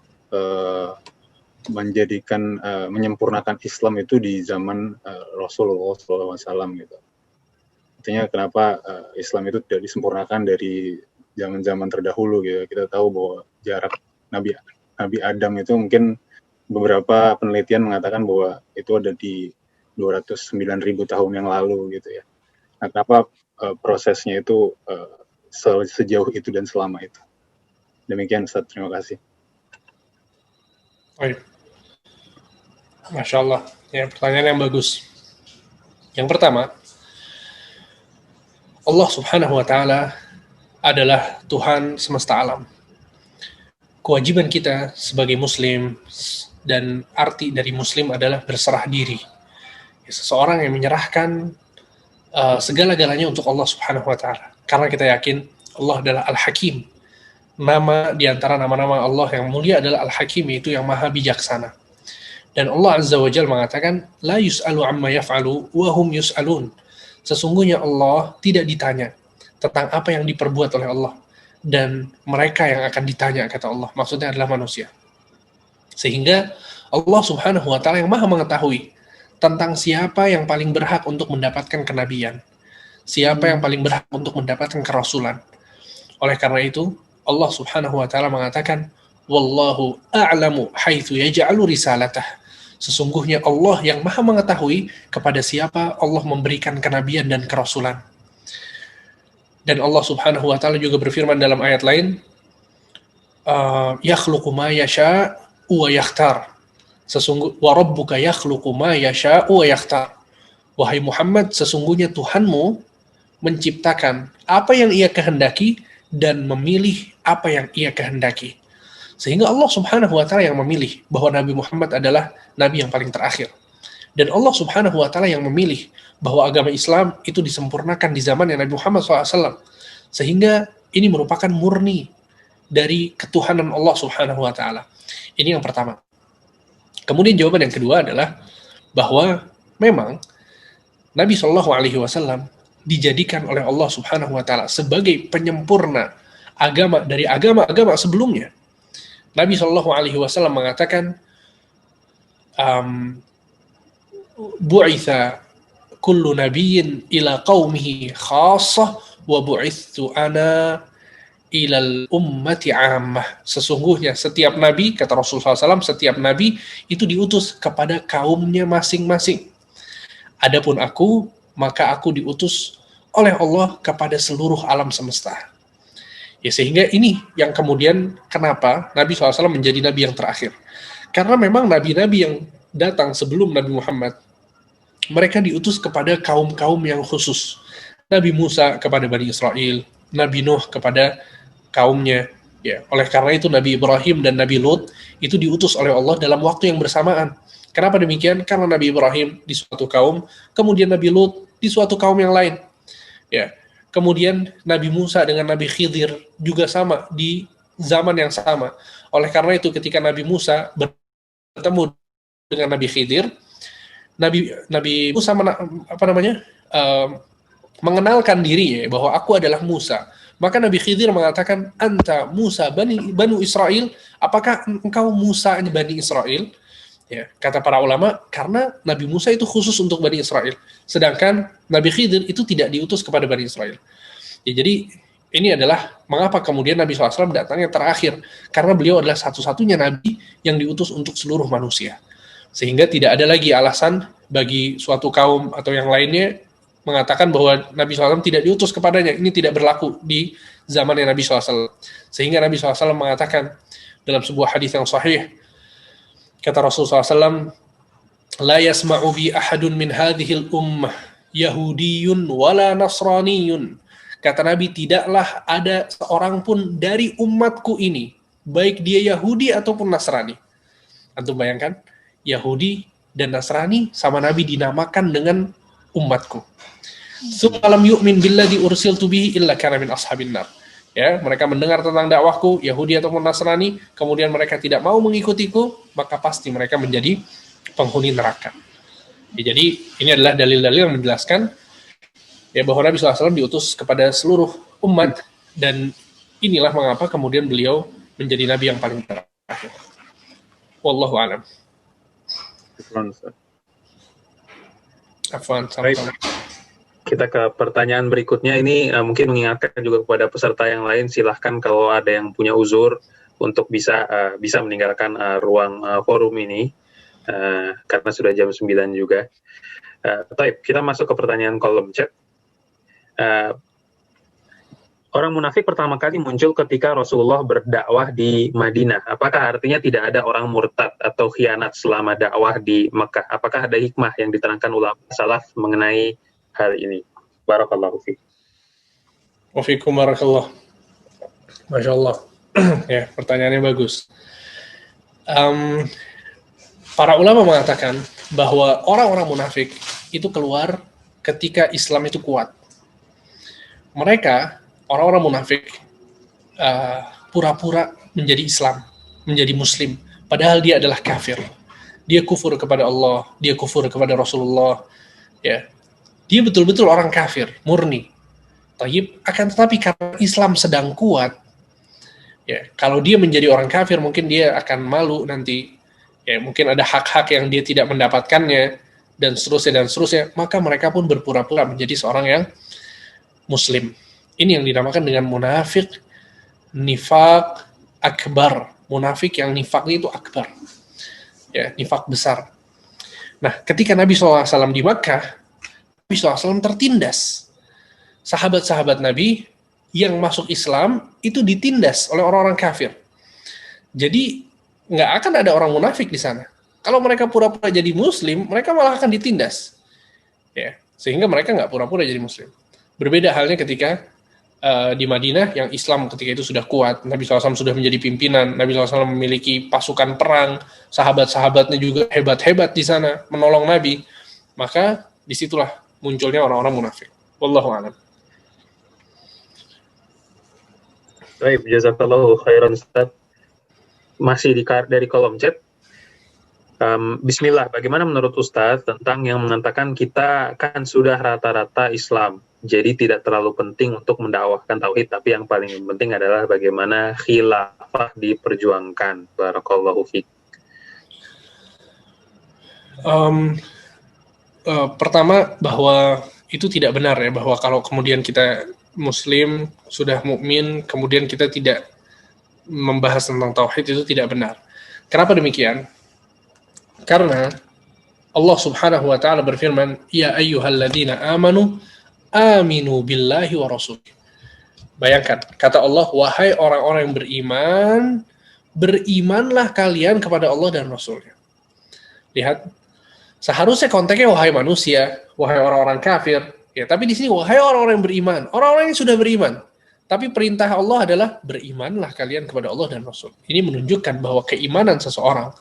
menyempurnakan Islam itu di zaman Rasulullah SAW gitu. Artinya kenapa Islam itu tidak disempurnakan dari zaman-zaman terdahulu gitu. Kita tahu bahwa jarak Nabi Adam itu mungkin beberapa penelitian mengatakan bahwa itu ada di 209.000 tahun yang lalu gitu ya. Nah, kenapa prosesnya itu sejauh itu dan selama itu? Demikian, Ustaz. Terima kasih. Baik. Masya Allah. Ya, pertanyaan yang bagus. Yang pertama, Allah Subhanahu wa Ta'ala adalah Tuhan semesta alam. Kewajiban kita sebagai Muslim, dan arti dari Muslim adalah berserah diri. Seseorang yang menyerahkan segala-galanya untuk Allah Subhanahu wa Ta'ala. Karena kita yakin Allah adalah Al-Hakim. Nama di antara nama-nama Allah yang mulia adalah Al-Hakim, yaitu yang maha bijaksana. Dan Allah Azza wa Jalla mengatakan, La yus'alu amma yaf'alu wa hum yus'alun. Sesungguhnya Allah tidak ditanya tentang apa yang diperbuat oleh Allah, dan mereka yang akan ditanya, kata Allah, maksudnya adalah manusia. Sehingga Allah Subhanahu wa Ta'ala yang Maha mengetahui tentang siapa yang paling berhak untuk mendapatkan kenabian, siapa yang paling berhak untuk mendapatkan kerasulan. Oleh karena itu, Allah Subhanahu wa Ta'ala mengatakan, wallahu a'lamu haitsu yaj'alu risalatah. Sesungguhnya Allah yang Maha mengetahui kepada siapa Allah memberikan kenabian dan kerasulan. Dan Allah Subhanahu wa Ta'ala juga berfirman dalam ayat lain, yakhluqu ma yasha' wa yakhtar. Wa rabbuka yakhluqu ma yasha' wa yakhtar. Wahai Muhammad, sesungguhnya Tuhanmu menciptakan apa yang Ia kehendaki dan memilih apa yang Ia kehendaki. Sehingga Allah Subhanahu wa Ta'ala yang memilih bahwa Nabi Muhammad adalah nabi yang paling terakhir. Dan Allah Subhanahu wa Ta'ala yang memilih bahwa agama Islam itu disempurnakan di zaman Nabi Muhammad SAW. Sehingga ini merupakan murni dari ketuhanan Allah Subhanahu wa Ta'ala. Ini yang pertama. Kemudian jawaban yang kedua adalah bahwa memang Nabi SAW dijadikan oleh Allah Subhanahu wa Ta'ala sebagai penyempurna agama dari agama-agama sebelumnya. Nabi SAW mengatakan, bu'itha kullu nabiyyin ila qaumihi khassah wa bu'ithu ana ilal ummati ammah. Sesungguhnya setiap nabi, kata Rasulullah SAW, setiap nabi itu diutus kepada kaumnya masing-masing. Adapun aku, maka aku diutus oleh Allah kepada seluruh alam semesta. Ya, sehingga ini yang kemudian kenapa Nabi SAW menjadi nabi yang terakhir. Karena memang nabi-nabi yang datang sebelum Nabi Muhammad, mereka diutus kepada kaum-kaum yang khusus. Nabi Musa kepada Bani Israel, Nabi Nuh kepada kaumnya. Ya, oleh karena itu Nabi Ibrahim dan Nabi Lut itu diutus oleh Allah dalam waktu yang bersamaan. Kenapa demikian? Karena Nabi Ibrahim di suatu kaum, kemudian Nabi Lut di suatu kaum yang lain. Ya. Kemudian Nabi Musa dengan Nabi Khidir juga sama di zaman yang sama. Oleh karena itu ketika Nabi Musa bertemu dengan Nabi Khidir, Nabi Musa mengenalkan dirinya bahwa aku adalah Musa. Maka Nabi Khidir mengatakan, anta Musa Banu Israel, apakah engkau Musa Bani Israel? Ya, kata para ulama, karena Nabi Musa itu khusus untuk Bani Israel, sedangkan Nabi Khidir itu tidak diutus kepada Bani Israel. Ya, jadi ini adalah mengapa kemudian Nabi SAW datangnya terakhir, karena beliau adalah satu-satunya Nabi yang diutus untuk seluruh manusia. Sehingga tidak ada lagi alasan bagi suatu kaum atau yang lainnya mengatakan bahwa Nabi SAW tidak diutus kepadanya. Ini tidak berlaku di zamannya Nabi SAW. Sehingga Nabi SAW mengatakan dalam sebuah hadis yang sahih, kata Rasulullah SAW, la yasma'u bi ahadun min hadhil ummah yahudiyun wala nasraniyun. Kata Nabi, tidaklah ada seorang pun dari umatku ini, baik dia Yahudi ataupun Nasrani. Antum bayangkan, Yahudi dan Nasrani sama Nabi dinamakan dengan umatku. Summalam yu'min billadhi ursiltu bihi illa kana min ashabin nar. Ya, mereka mendengar tentang dakwahku, Yahudi ataupun Nasrani, kemudian mereka tidak mau mengikutiku, maka pasti mereka menjadi penghuni neraka. Ya, jadi ini adalah dalil-dalil yang menjelaskan ya bahwa Nabi SAW diutus kepada seluruh umat, dan inilah mengapa kemudian beliau menjadi nabi yang paling terakhir. Wallahu a'lam. Afwan, sama-sama. Kita ke pertanyaan berikutnya. Ini mungkin mengingatkan juga kepada peserta yang lain, silahkan kalau ada yang punya uzur untuk bisa meninggalkan ruang forum ini, karena sudah jam 9 juga. Kita masuk ke pertanyaan kolom chat. Orang munafik pertama kali muncul ketika Rasulullah berdakwah di Madinah. Apakah artinya tidak ada orang murtad atau khianat selama dakwah di Mekah? Apakah ada hikmah yang diterangkan ulama salaf mengenai hal ini? Barakallahu fiik. Wa fiikum barakallah. Masya Allah. Ya, pertanyaannya bagus. Para ulama mengatakan bahwa orang-orang munafik itu keluar ketika Islam itu kuat. Mereka, orang-orang munafik, pura-pura menjadi Islam, menjadi Muslim, padahal dia adalah kafir. Dia kufur kepada Allah, dia kufur kepada Rasulullah. Ya, dia betul-betul orang kafir, murni. Tayyib, akan tetapi karena Islam sedang kuat, ya, kalau dia menjadi orang kafir mungkin dia akan malu nanti, ya, mungkin ada hak-hak yang dia tidak mendapatkannya dan seterusnya, maka mereka pun berpura-pura menjadi seorang yang muslim. Ini yang dinamakan dengan munafik nifak akbar. Munafik yang nifaknya itu akbar, ya, nifak besar. Nah, ketika Nabi SAW di Makkah, Nabi SAW tertindas. Sahabat-sahabat Nabi yang masuk Islam itu ditindas oleh orang-orang kafir. Jadi nggak akan ada orang munafik di sana. Kalau mereka pura-pura jadi muslim, mereka malah akan ditindas. Ya, sehingga mereka nggak pura-pura jadi muslim. Berbeda halnya ketika di Madinah yang Islam ketika itu sudah kuat, Nabi SAW sudah menjadi pimpinan, Nabi SAW memiliki pasukan perang, sahabat-sahabatnya juga hebat-hebat di sana, menolong Nabi, maka disitulah munculnya orang-orang munafik. Wallahu a'lam. Baik, jazakallahu khairan Ustaz. Masih dari kolom chat. Bismillah, bagaimana menurut Ustaz tentang yang mengatakan kita kan sudah rata-rata Islam, jadi tidak terlalu penting untuk mendakwahkan tauhid, tapi yang paling penting adalah bagaimana khilafah diperjuangkan. Barakallahu fiik. Pertama, bahwa itu tidak benar ya, bahwa kalau kemudian kita Muslim sudah mukmin, kemudian kita tidak membahas tentang tauhid, itu tidak benar. Kenapa demikian? Karena Allah Subhanahu wa taala berfirman, "Ya ayyuhalladzina amanu aminu billahi wa rasulih." Bayangkan, kata Allah, wahai orang-orang yang beriman, berimanlah kalian kepada Allah dan Rasulnya. Lihat, seharusnya konteksnya wahai manusia, wahai orang-orang kafir, ya, tapi di sini wahai orang-orang yang beriman, orang-orang yang sudah beriman. Tapi perintah Allah adalah berimanlah kalian kepada Allah dan Rasul. Ini menunjukkan bahwa keimanan seseorang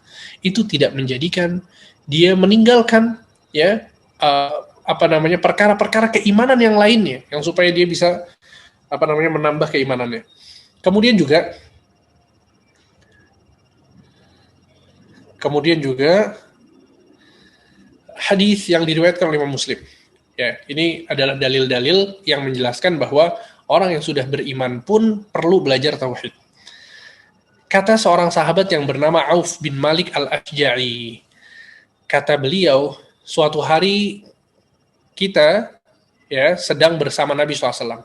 itu tidak menjadikan dia meninggalkan, ya, perkara-perkara keimanan yang lainnya, yang supaya dia bisa menambah keimanannya. Kemudian juga hadis yang diriwayatkan oleh Imam Muslim. Ya, ini adalah dalil-dalil yang menjelaskan bahwa orang yang sudah beriman pun perlu belajar tauhid. Kata seorang sahabat yang bernama Auf bin Malik al-Ashja'i, kata beliau, suatu hari kita, ya, sedang bersama Nabi SAW.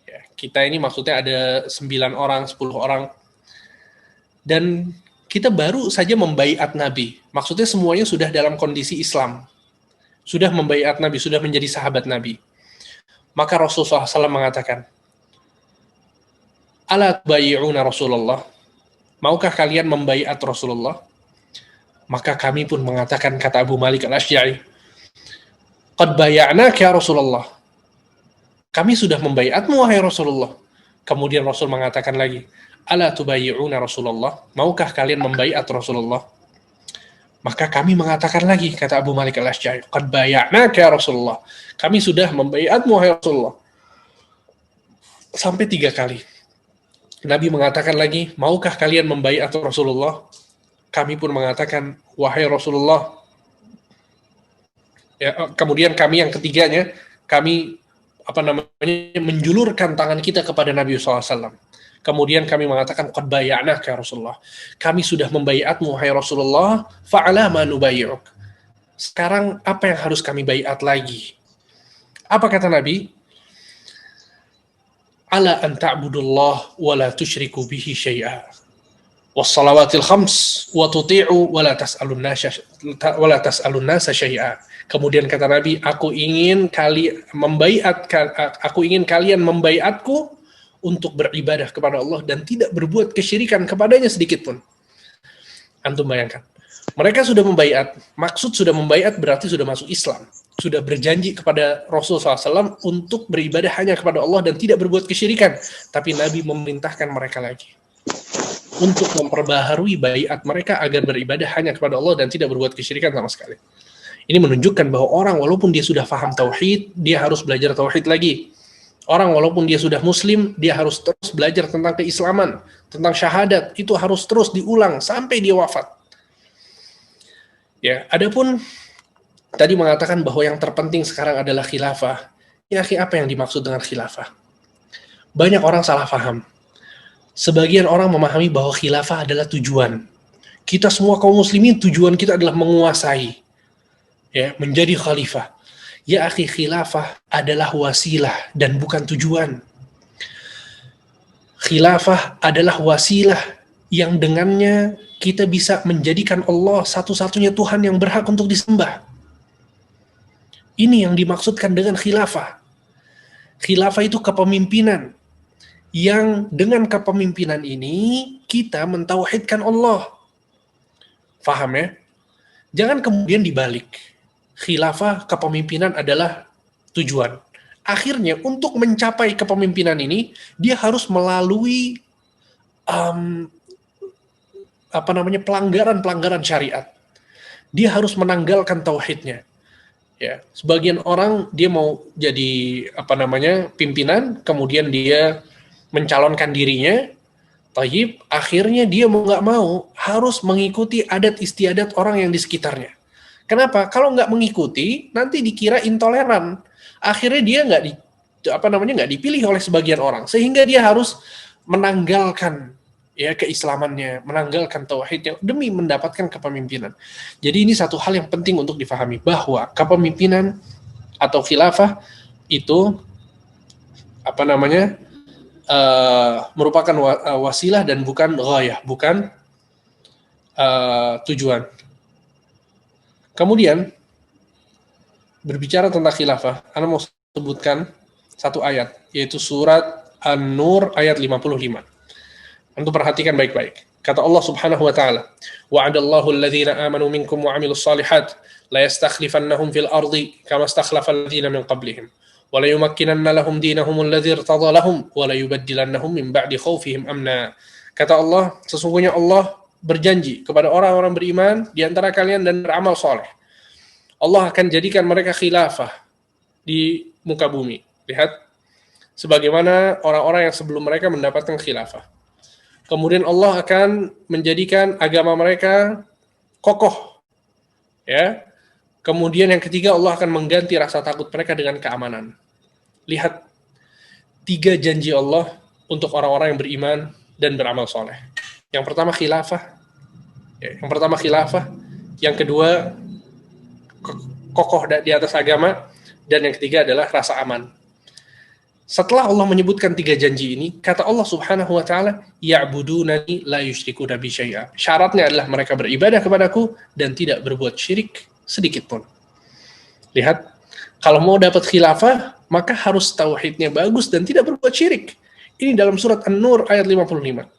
Ya, kita ini maksudnya ada 9 orang, 10 orang, dan kita baru saja membaiat Nabi. Maksudnya semuanya sudah dalam kondisi Islam, sudah membaiat Nabi, sudah menjadi sahabat Nabi. Maka Rasulullah SAW mengatakan, "Ala tubayi'una Rasulullah?" Maukah kalian membaiat Rasulullah? Maka kami pun mengatakan, kata Abu Malik al-Ashja'i, "Qad baya'naka ya Rasulullah." Kami sudah membaiatmu wahai Rasulullah. Kemudian Rasul mengatakan lagi, "Ala tubayi'una Rasulullah?" Maukah kalian membaiat Rasulullah? Maka kami mengatakan lagi, kata Abu Malik al-Ashja'i, "Qad baya'naka ya Rasulullah." Kami sudah membaiatmu wahai Rasulullah. Sampai 3 kali. Nabi mengatakan lagi, "Maukah kalian membaiat Rasulullah?" Kami pun mengatakan, "Wahai Rasulullah." Ya, kemudian kami yang ketiganya, kami menjulurkan tangan kita kepada Nabi SAW. Kemudian kami mengatakan, "Qad baya'naka ya Rasulullah." Kami sudah membaiatmu wahai Rasulullah, fa'ala ma nubayyi'uk. Sekarang apa yang harus kami baiat lagi? Apa kata Nabi? "Ala an ta'budullah wa la tusyriku bihi syai'a. Was salawatil khams wa tuti'u wa la tas'alun nasa syai'a." Kemudian kata Nabi, aku ingin kalian membaiatku untuk beribadah kepada Allah dan tidak berbuat kesyirikan kepadanya sedikit pun. Antum bayangkan. Mereka sudah membaiat, maksud sudah membaiat berarti sudah masuk Islam. Sudah berjanji kepada Rasulullah SAW untuk beribadah hanya kepada Allah dan tidak berbuat kesyirikan. Tapi Nabi memerintahkan mereka lagi untuk memperbaharui baiat mereka agar beribadah hanya kepada Allah dan tidak berbuat kesyirikan sama sekali. Ini menunjukkan bahwa orang walaupun dia sudah paham tauhid, dia harus belajar tauhid lagi. Orang walaupun dia sudah muslim, dia harus terus belajar tentang keislaman, tentang syahadat, itu harus terus diulang sampai dia wafat. Ya, adapun tadi mengatakan bahwa yang terpenting sekarang adalah khilafah. Ya, apa yang dimaksud dengan khilafah? Banyak orang salah paham. Sebagian orang memahami bahwa khilafah adalah tujuan. Kita semua kaum muslimin tujuan kita adalah menguasai, ya, menjadi khalifah. Ya akhi, khilafah adalah wasilah dan bukan tujuan. Khilafah adalah wasilah yang dengannya kita bisa menjadikan Allah satu-satunya Tuhan yang berhak untuk disembah. Ini yang dimaksudkan dengan khilafah. Khilafah itu kepemimpinan, yang dengan kepemimpinan ini kita mentauhidkan Allah. Faham ya? Jangan kemudian dibalik. Khilafah, kepemimpinan adalah tujuan. Akhirnya untuk mencapai kepemimpinan ini, dia harus melalui pelanggaran-pelanggaran syariat. Dia harus menanggalkan tauhidnya. Ya, sebagian orang dia mau jadi pimpinan, kemudian dia mencalonkan dirinya, tayyib, akhirnya dia mau nggak mau harus mengikuti adat istiadat orang yang di sekitarnya. Kenapa? Kalau nggak mengikuti, nanti dikira intoleran. Akhirnya dia nggak dipilih oleh sebagian orang, sehingga dia harus menanggalkan keislamannya, menanggalkan tauhidnya demi mendapatkan kepemimpinan. Jadi ini satu hal yang penting untuk difahami, bahwa kepemimpinan atau khilafah itu merupakan wasilah dan bukan ghayah, bukan tujuan. Kemudian berbicara tentang khilafah, Anda mau sebutkan satu ayat, yaitu surat An-Nur ayat 55. Untuk perhatikan baik-baik. Kata Allah Subhanahu wa taala, "Wa'adallahu alladhina amanu minkum wa 'amilus shalihat la yastakhlifannahum fil ardi kama istakhlafa alladhina min qablihim wa la yumakkinanna lahum dinahum alladhi irtadha lahum wa la yubaddilannahum min ba'di khawfihim amna." Kata Allah, sesungguhnya Allah berjanji kepada orang-orang beriman di antara kalian dan beramal saleh. Allah akan jadikan mereka khilafah di muka bumi. Lihat, sebagaimana orang-orang yang sebelum mereka mendapatkan khilafah. Kemudian Allah akan menjadikan agama mereka kokoh. Ya. Kemudian yang ketiga, Allah akan mengganti rasa takut mereka dengan keamanan. Lihat 3 janji Allah untuk orang-orang yang beriman dan beramal soleh. Yang pertama khilafah. Yang kedua kokoh di atas agama. Dan yang ketiga adalah rasa aman. Setelah Allah menyebutkan 3 janji ini, kata Allah Subhanahu wa taala, "Ya'budunani la yusyrikuna bi syai'a." Syaratnya adalah mereka beribadah kepadaku dan tidak berbuat syirik sedikit pun. Lihat, kalau mau dapat khilafah, maka harus tauhidnya bagus dan tidak berbuat syirik. Ini dalam surat An-Nur ayat 55.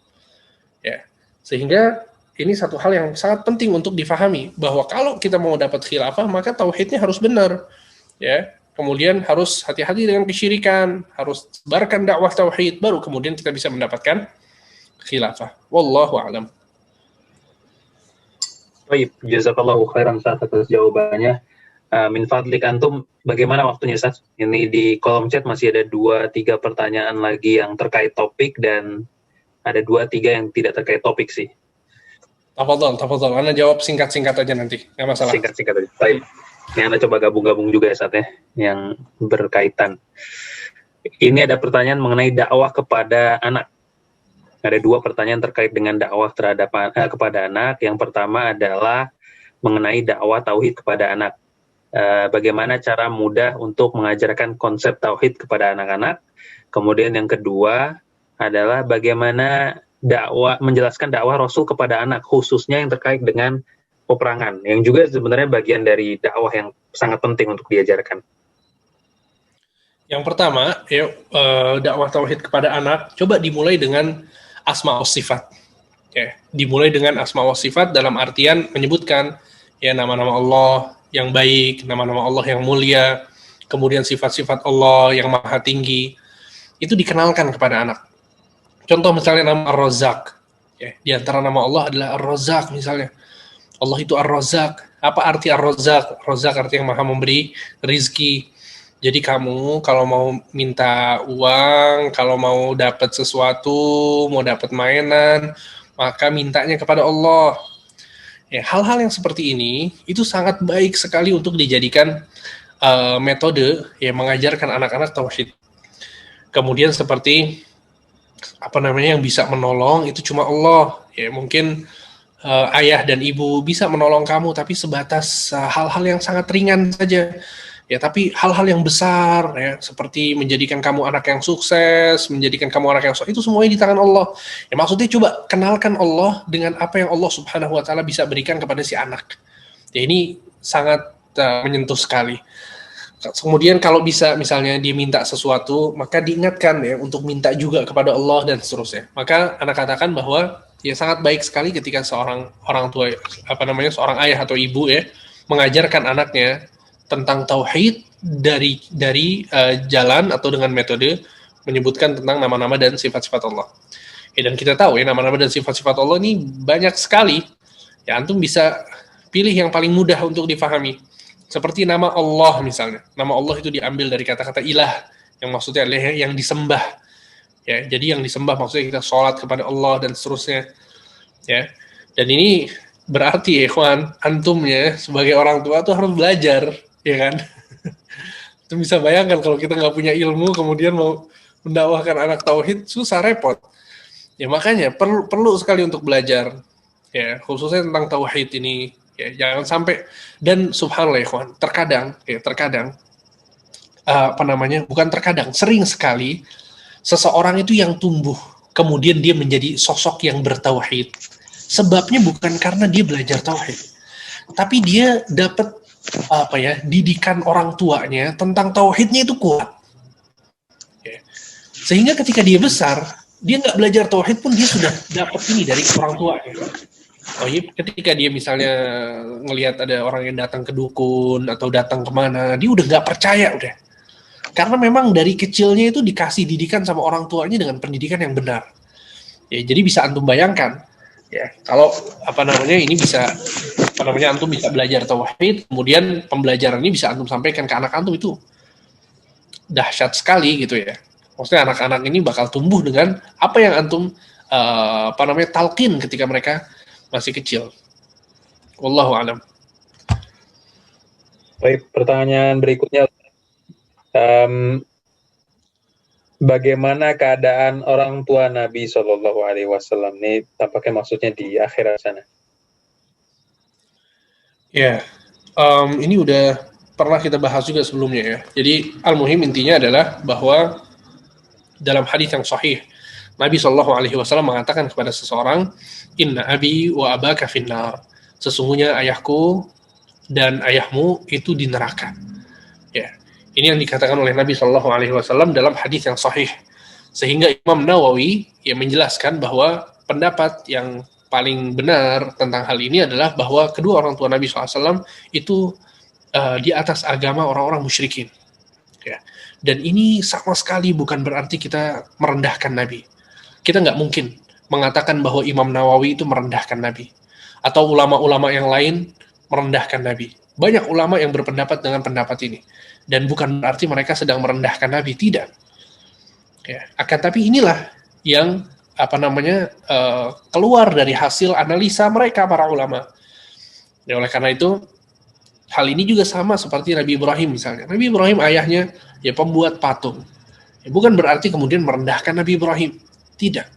Ya. Sehingga ini satu hal yang sangat penting untuk difahami, bahwa kalau kita mau dapat khilafah, maka tauhidnya harus benar. Ya. Kemudian harus hati-hati dengan kesyirikan, harus sebarkan dakwah tauhid, baru kemudian kita bisa mendapatkan khilafah. Wallahu a'lam. Baik, jazakallahu khairan Ustaz atas jawabannya. Min fadlik antum, bagaimana waktunya Ustaz? Ini di kolom chat masih ada 2-3 pertanyaan lagi yang terkait topik dan ada 2-3 yang tidak terkait topik sih. Tafadhol. Anda jawab singkat-singkat aja nanti, nggak masalah. Singkat aja. Baik. Ini Anda coba gabung-gabung juga ya Ustaz ya, yang berkaitan. Ini ada pertanyaan mengenai dakwah kepada anak. Ada 2 pertanyaan terkait dengan dakwah terhadap kepada anak. Yang pertama adalah mengenai dakwah tauhid kepada anak. Bagaimana cara mudah untuk mengajarkan konsep tauhid kepada anak-anak. Kemudian yang kedua adalah bagaimana menjelaskan dakwah Rasul kepada anak, khususnya yang terkait dengan peperangan, yang juga sebenarnya bagian dari dakwah yang sangat penting untuk diajarkan. Yang pertama, dakwah tauhid kepada anak, coba dimulai dengan asma wa sifat. Dimulai dengan asma wa sifat dalam artian menyebutkan nama-nama Allah yang baik, nama-nama Allah yang mulia, kemudian sifat-sifat Allah yang maha tinggi, itu dikenalkan kepada anak. Contoh misalnya nama Ar-Razzaq. Di antara nama Allah adalah Ar-Razzaq misalnya. Allah itu Ar-Razzaq. Apa arti Ar-Razzaq? Razzaq artinya maha memberi rizki. Jadi kamu kalau mau minta uang, kalau mau dapat sesuatu, mau dapat mainan, maka mintanya kepada Allah. Hal-hal yang seperti ini itu sangat baik sekali untuk dijadikan metode yang mengajarkan anak-anak tauhid. Kemudian seperti yang bisa menolong itu cuma Allah. Ya mungkin ayah dan ibu bisa menolong kamu, tapi sebatas hal-hal yang sangat ringan saja. Ya, tapi hal-hal yang besar, ya, seperti menjadikan kamu anak yang sukses, menjadikan kamu anak yang sukses, itu semuanya di tangan Allah. Ya, maksudnya coba kenalkan Allah dengan apa yang Allah Subhanahu wa Ta'ala bisa berikan kepada si anak. Ya, ini sangat menyentuh sekali. Kemudian kalau bisa misalnya dia minta sesuatu, maka diingatkan ya untuk minta juga kepada Allah dan seterusnya. Maka anak katakan bahwa ya sangat baik sekali ketika seorang orang tua seorang ayah atau ibu ya mengajarkan anaknya tentang tauhid dari jalan atau dengan metode menyebutkan tentang nama-nama dan sifat-sifat Allah. Ya, dan kita tahu ya nama-nama dan sifat-sifat Allah ini banyak sekali. Ya antum bisa pilih yang paling mudah untuk difahami. Seperti nama Allah misalnya. Nama Allah itu diambil dari kata-kata ilah yang maksudnya adalah yang disembah. Ya, jadi yang disembah maksudnya kita sholat kepada Allah dan seterusnya. Ya. Dan ini berarti ya ikhwan, antumnya sebagai orang tua tuh harus belajar, ya kan? Itu bisa bayangkan kalau kita nggak punya ilmu kemudian mau mendakwahkan anak tauhid, susah repot. Ya makanya perlu sekali untuk belajar. Ya, khususnya tentang tauhid ini. Ya, jangan sampai, dan subhanallah ikhwan, sering sekali seseorang itu yang tumbuh kemudian dia menjadi sosok yang bertauhid. Sebabnya bukan karena dia belajar tauhid, tapi dia dapat didikan orang tuanya tentang tauhidnya itu kuat. Ya. Sehingga ketika dia besar, dia nggak belajar tauhid pun dia sudah dapat ini dari orang tuanya. Oh iya, ketika dia misalnya ngelihat ada orang yang datang ke dukun atau datang kemana, dia udah nggak percaya udah. Karena memang dari kecilnya itu dikasih didikan sama orang tuanya dengan pendidikan yang benar. Ya, jadi bisa antum bayangkan, ya kalau ini bisa antum bisa belajar tauhid, kemudian pembelajaran ini bisa antum sampaikan ke anak antum, itu dahsyat sekali gitu ya. Maksudnya anak-anak ini bakal tumbuh dengan apa yang antum talqin ketika mereka masih kecil. Wallahu a'lam. Baik, pertanyaan berikutnya, bagaimana keadaan orang tua Nabi Shallallahu Alaihi Wasallam? Ini tampaknya maksudnya di akhirat sana. Ya, ini udah pernah kita bahas juga sebelumnya ya. Jadi al-muhim intinya adalah bahwa dalam hadis yang sahih, Nabi Shallallahu Alaihi Wasallam mengatakan kepada seseorang, Inna abi wa abaka finnar. Sesungguhnya ayahku dan ayahmu itu di neraka. Ya, ini yang dikatakan oleh Nabi Shallallahu Alaihi Wasallam dalam hadis yang sahih. Sehingga Imam Nawawi yang menjelaskan bahwa pendapat yang paling benar tentang hal ini adalah bahwa kedua orang tua Nabi SAW itu di atas agama orang-orang musyrikin. Ya. Dan ini sama sekali bukan berarti kita merendahkan Nabi. Kita nggak mungkin mengatakan bahwa Imam Nawawi itu merendahkan Nabi. Atau ulama-ulama yang lain merendahkan Nabi. Banyak ulama yang berpendapat dengan pendapat ini. Dan bukan berarti mereka sedang merendahkan Nabi. Tidak. Ya. Akan tapi inilah yang keluar dari hasil analisa mereka para ulama. Ya, oleh karena itu, hal ini juga sama seperti Nabi Ibrahim misalnya. Nabi Ibrahim ayahnya ya pembuat patung. Ya, bukan berarti kemudian merendahkan Nabi Ibrahim. Tidak.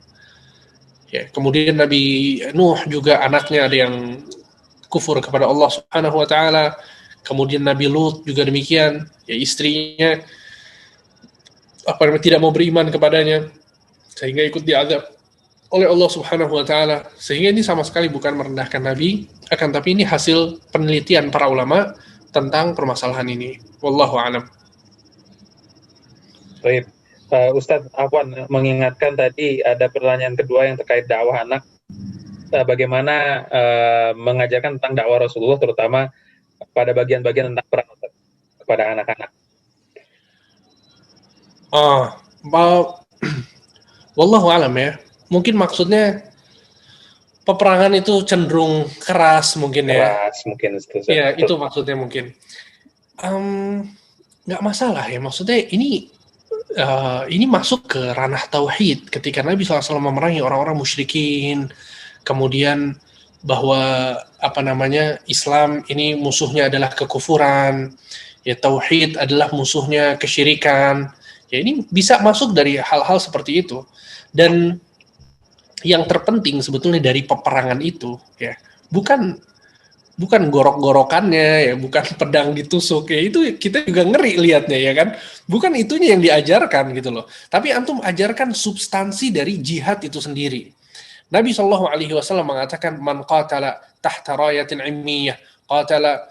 Ya, kemudian Nabi Nuh juga anaknya ada yang kufur kepada Allah Subhanahu wa Ta'ala. Kemudian Nabi Lut juga demikian, ya istrinya tidak mau beriman kepadanya sehingga ikut diazab oleh Allah Subhanahu wa Ta'ala. Sehingga ini sama sekali bukan merendahkan Nabi, akan tapi ini hasil penelitian para ulama tentang permasalahan ini. Wallahu a'lam. Baik. Ustadz Afwan mengingatkan tadi ada pertanyaan kedua yang terkait dakwah anak. Bagaimana mengajarkan tentang dakwah Rasulullah, terutama pada bagian-bagian tentang perang kepada anak-anak. Wallahu a'lam ya. Mungkin maksudnya peperangan itu cenderung keras mungkin ya. Keras mungkin. Ya, itu maksudnya mungkin. Nggak masalah ya. Maksudnya ini masuk ke ranah tauhid ketika Nabi SAW memerangi orang-orang musyrikin, kemudian bahwa Islam ini musuhnya adalah kekufuran, Ya, tauhid adalah musuhnya kesyirikan. Ya, ini bisa masuk dari hal-hal seperti itu. Dan yang terpenting sebetulnya dari peperangan itu, ya, bukan gorok-gorokannya, ya, bukan pedang ditusuk, ya, itu kita juga ngeri lihatnya, ya kan, bukan itunya yang diajarkan gitu loh, tapi antum ajarkan substansi dari jihad itu sendiri. Nabi Shallallahu Alaihi Wasallam mengatakan, man qatala tahta rayatin ilmiyah, qatala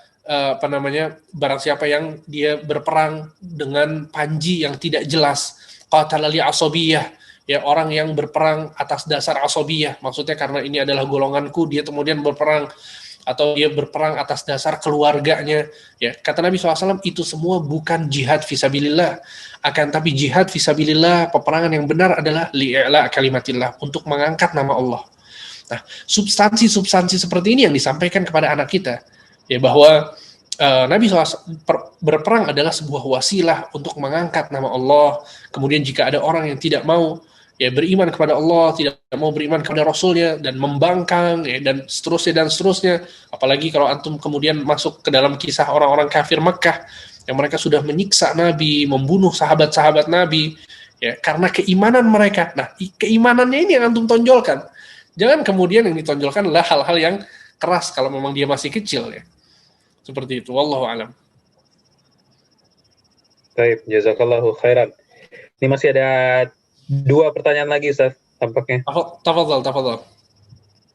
barang siapa yang dia berperang dengan panji yang tidak jelas, qatala li asabiyah, ya, orang yang berperang atas dasar asabiyah, maksudnya karena ini adalah golonganku, dia kemudian berperang, atau dia berperang atas dasar keluarganya, ya, kata Nabi SAW, itu semua bukan jihad fisabilillah, akan tapi jihad fisabilillah, peperangan yang benar adalah li'la kalimatillah, untuk mengangkat nama Allah. Nah, substansi seperti ini yang disampaikan kepada anak kita, ya, bahwa Nabi SAW berperang adalah sebuah wasilah untuk mengangkat nama Allah. Kemudian jika ada orang yang tidak mau, ya, beriman kepada Allah, tidak mau beriman kepada Rasulnya, dan membangkang, ya, dan seterusnya, apalagi kalau antum kemudian masuk ke dalam kisah orang-orang kafir Mekah, yang mereka sudah menyiksa Nabi, membunuh sahabat-sahabat Nabi, ya, karena keimanan mereka. Nah, keimanannya ini yang antum tonjolkan. Jangan kemudian yang ditonjolkan adalah hal-hal yang keras kalau memang dia masih kecil, ya. Seperti itu, wallahu a'lam. Baik, jazakallahu khairan. Ini masih ada 2 pertanyaan lagi, Ustaz, tampaknya. Tafadhal.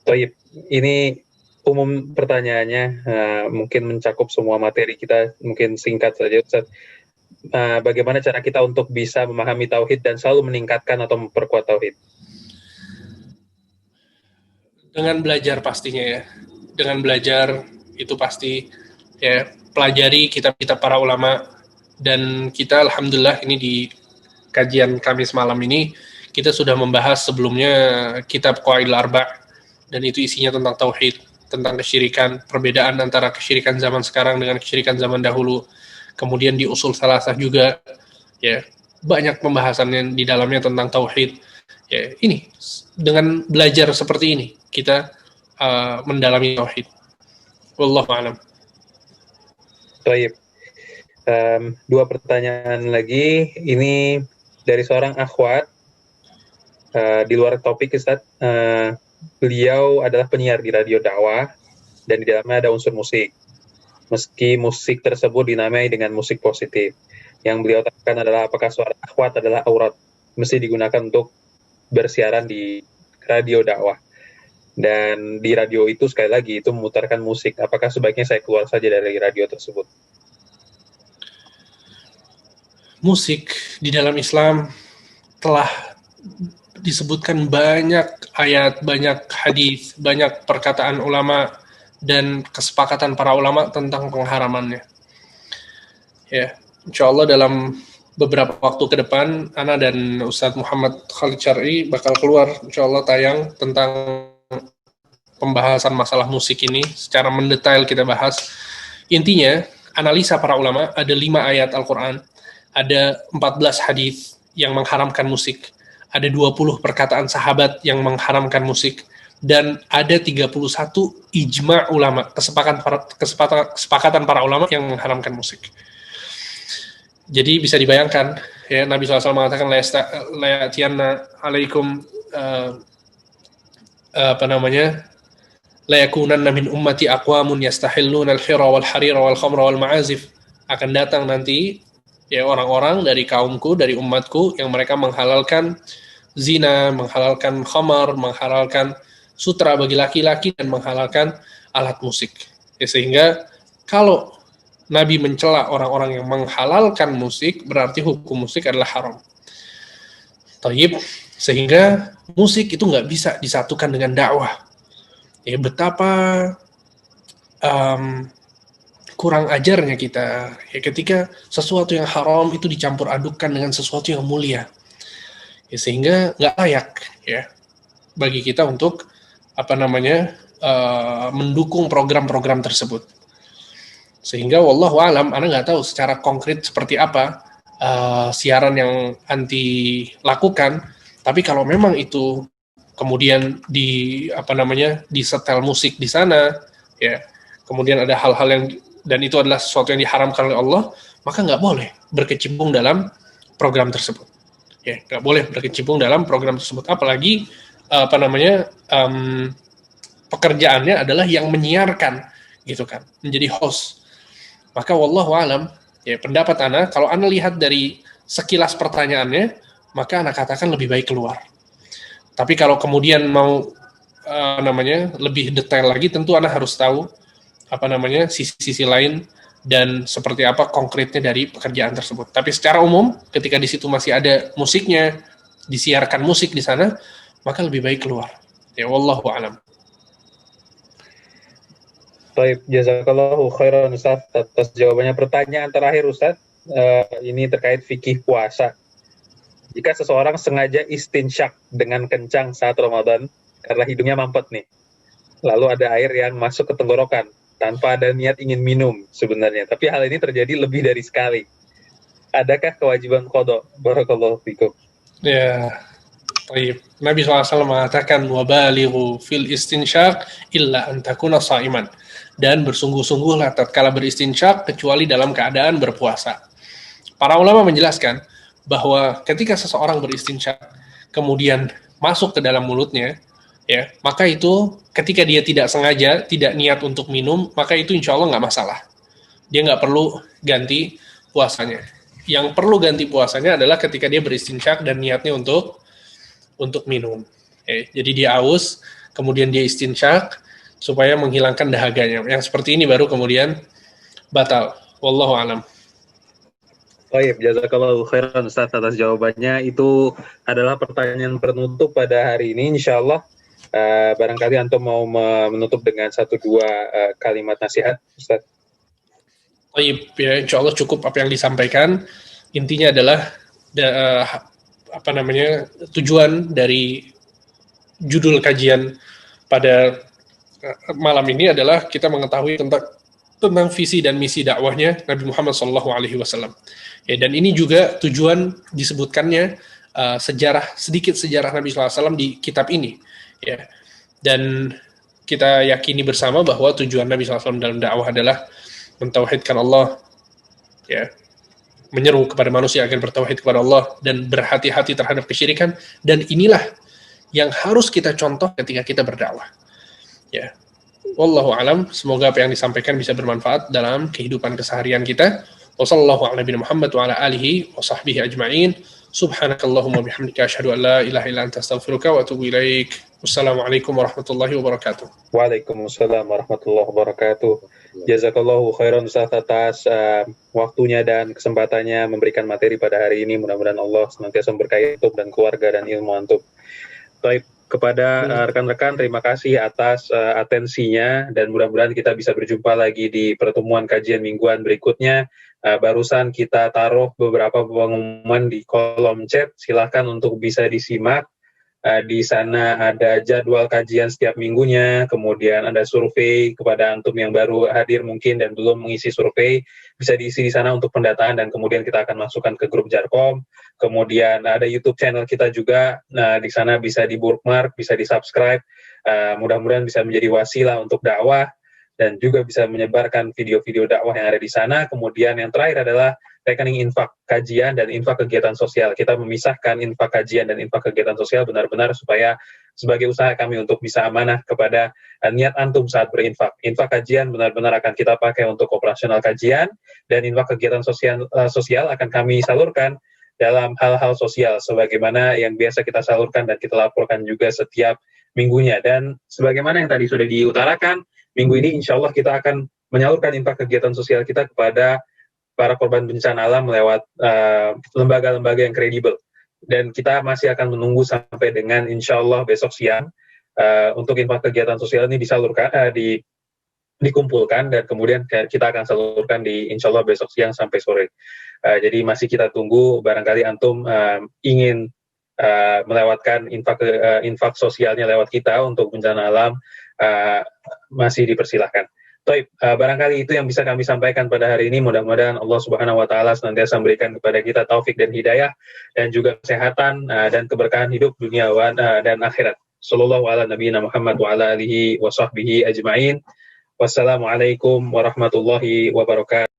Baik, ini umum pertanyaannya, mungkin mencakup semua materi kita, mungkin singkat saja, Ustaz. Bagaimana cara kita untuk bisa memahami tauhid dan selalu meningkatkan atau memperkuat tauhid? Dengan belajar pastinya, ya. Dengan belajar itu pasti, ya, pelajari kitab-kitab para ulama, dan kita alhamdulillah ini di kajian Kamis malam ini kita sudah membahas sebelumnya kitab Qawaidul Arba', dan itu isinya tentang tauhid, tentang kesyirikan, perbedaan antara kesyirikan zaman sekarang dengan kesyirikan zaman dahulu. Kemudian di usul salasah juga, ya, banyak pembahasannya di dalamnya tentang tauhid. Ya, ini dengan belajar seperti ini kita mendalami tauhid. Wallahu a'lam. Baik. 2 pertanyaan lagi. Ini dari seorang akhwat, di luar topik, Ustaz. Beliau adalah penyiar di radio dakwah, dan di dalamnya ada unsur musik. Meski musik tersebut dinamai dengan musik positif. Yang beliau tanyakan adalah apakah suara akhwat adalah aurat, mesti digunakan untuk bersiaran di radio dakwah. Dan di radio itu sekali lagi itu memutarkan musik. Apakah sebaiknya saya keluar saja dari radio tersebut? Musik di dalam Islam telah disebutkan banyak ayat, banyak hadis, banyak perkataan ulama dan kesepakatan para ulama tentang pengharamannya. Ya, insya Allah dalam beberapa waktu ke depan, Ana dan Ustadz Muhammad Khalid Syar'i bakal keluar, insya Allah, tayang tentang pembahasan masalah musik ini secara mendetail kita bahas. Intinya, analisa para ulama, ada 5 ayat Al-Quran, ada 14 hadis yang mengharamkan musik, ada 20 perkataan sahabat yang mengharamkan musik, dan ada 31 ijma' ulama, kesepakatan para ulama yang mengharamkan musik. Jadi bisa dibayangkan, ya, Nabi SAW mengatakan la ya'tiyanna alaikum la yakunanna min ummati aqwamun yastahilluna al-hira wal harira wal khamra wal ma'azif, akan datang nanti, ya, orang-orang dari kaumku, dari umatku, yang mereka menghalalkan zina, menghalalkan khamar, menghalalkan sutra bagi laki-laki, dan menghalalkan alat musik. Ya, sehingga kalau Nabi mencela orang-orang yang menghalalkan musik, berarti hukum musik adalah haram. Tayyib, sehingga musik itu nggak bisa disatukan dengan dakwah. Ya, betapa kurang ajarnya kita, ya, ketika sesuatu yang haram itu dicampur adukkan dengan sesuatu yang mulia, ya, sehingga nggak layak, ya, bagi kita untuk mendukung program-program tersebut. Sehingga wallahu alam, Ana nggak tahu secara konkret seperti apa siaran yang anti lakukan, tapi kalau memang itu kemudian disetel musik di sana, ya, kemudian ada hal-hal yang dan itu adalah sesuatu yang diharamkan oleh Allah, maka nggak boleh berkecimpung dalam program tersebut. Ya, nggak boleh berkecimpung dalam program tersebut. Apalagi pekerjaannya adalah yang menyiarkan, gitu kan, menjadi host. Maka wallahu alam, ya pendapat ana, kalau ana lihat dari sekilas pertanyaannya, maka ana katakan lebih baik keluar. Tapi kalau kemudian mau lebih detail lagi, tentu ana harus tahu sisi-sisi lain dan seperti apa konkretnya dari pekerjaan tersebut. Tapi secara umum, ketika di situ masih ada musiknya, disiarkan musik di sana, maka lebih baik keluar. Ya wallahu a'lam. Baik, jazakallahu khairan Ustaz atas jawabannya. Pertanyaan terakhir Ustaz, ini terkait fikih puasa. Jika seseorang sengaja istinsyak dengan kencang saat Ramadan karena hidungnya mampet nih, lalu ada air yang masuk ke tenggorokan tanpa ada niat ingin minum sebenarnya, tapi hal ini terjadi lebih dari sekali. Adakah kewajiban qada? Barakallahu fikum. Ya, baik. Nabi SAW mengatakan wabalighu fil istinsyak illa an takuna shaiman. Dan bersungguh-sungguhlah tatkala beristinsyak kecuali dalam keadaan berpuasa. Para ulama menjelaskan bahwa ketika seseorang beristinsyak kemudian masuk ke dalam mulutnya, ya, maka itu ketika dia tidak sengaja, tidak niat untuk minum, maka itu insya Allah nggak masalah. Dia nggak perlu ganti puasanya. Yang perlu ganti puasanya adalah ketika dia beristinsyak dan niatnya untuk minum. Jadi dia aus, kemudian dia istinsyak supaya menghilangkan dahaganya. Yang seperti ini baru kemudian batal. Wallahu a'lam. Baik, jazakallahu khairan Ustaz atas jawabannya. Itu adalah pertanyaan penutup pada hari ini. Insyaallah barangkali antum mau menutup dengan 1-2 kalimat nasihat, Ustaz. Baik, ya insyaallah cukup apa yang disampaikan. Intinya adalah tujuan dari judul kajian pada malam ini adalah kita mengetahui tentang visi dan misi dakwahnya Nabi Muhammad SAW. Ya, dan ini juga tujuan disebutkannya sedikit sejarah Nabi SAW di kitab ini. Ya, dan kita yakini bersama bahwa tujuan Nabi SAW dalam dakwah adalah mentauhidkan Allah, ya, menyeru kepada manusia agar bertauhid kepada Allah dan berhati-hati terhadap kesyirikan. Dan inilah yang harus kita contoh ketika kita berdakwah. Ya, wallahu alam. Semoga apa yang disampaikan bisa bermanfaat dalam kehidupan keseharian kita. Wassallallahu ala nabiyina Muhammad wa ala alihi wa sahbihi ajma'in. Subhanakallahumma bihamdika asyhadu an la ilaha illa anta astaghfiruka wa atubu ilaik. Wassalamualaikum warahmatullahi wabarakatuh. Waalaikumsalam warahmatullahi wabarakatuh. Jazakallahu khairan Ustaz atas waktunya dan kesempatannya memberikan materi pada hari ini. Mudah-mudahan Allah senantiasa memberkahi antum dan keluarga dan ilmu antum. Baik, kepada rekan-rekan terima kasih atas atensinya dan mudah-mudahan kita bisa berjumpa lagi di pertemuan kajian mingguan berikutnya. Barusan kita taruh beberapa pengumuman di kolom chat, silahkan untuk bisa disimak. Di sana ada jadwal kajian setiap minggunya, kemudian ada survei kepada antum yang baru hadir mungkin dan belum mengisi survei, bisa diisi di sana untuk pendataan dan kemudian kita akan masukkan ke grup Jarkom. Kemudian ada YouTube channel kita juga, di sana bisa di bookmark, bisa di subscribe, mudah-mudahan bisa menjadi wasilah untuk dakwah dan juga bisa menyebarkan video-video dakwah yang ada di sana. Kemudian yang terakhir adalah rekening infak kajian dan infak kegiatan sosial. Kita memisahkan infak kajian dan infak kegiatan sosial benar-benar supaya sebagai usaha kami untuk bisa amanah kepada niat antum saat berinfak. Infak kajian benar-benar akan kita pakai untuk operasional kajian dan infak kegiatan sosial akan kami salurkan dalam hal-hal sosial sebagaimana yang biasa kita salurkan dan kita laporkan juga setiap minggunya. Dan sebagaimana yang tadi sudah diutarakan, minggu ini insya Allah kita akan menyalurkan infak kegiatan sosial kita kepada para korban bencana alam lewat lembaga-lembaga yang kredibel. Dan kita masih akan menunggu sampai dengan insya Allah besok siang untuk infak kegiatan sosial ini disalurkan, dikumpulkan dan kemudian kita akan salurkan di insya Allah besok siang sampai sore. Jadi masih kita tunggu, barangkali antum ingin melewatkan infak sosialnya lewat kita untuk bencana alam, masih dipersilahkan. Baik, barangkali itu yang bisa kami sampaikan pada hari ini. Mudah-mudahan Allah Subhanahu wa taala senantiasa memberikan kepada kita taufik dan hidayah dan juga kesehatan dan keberkahan hidup dunia dan akhirat. Sallallahu ala nabiyina Muhammad wa ala alihi wa sahbihi ajma'in. Wassalamualaikum warahmatullahi wabarakatuh.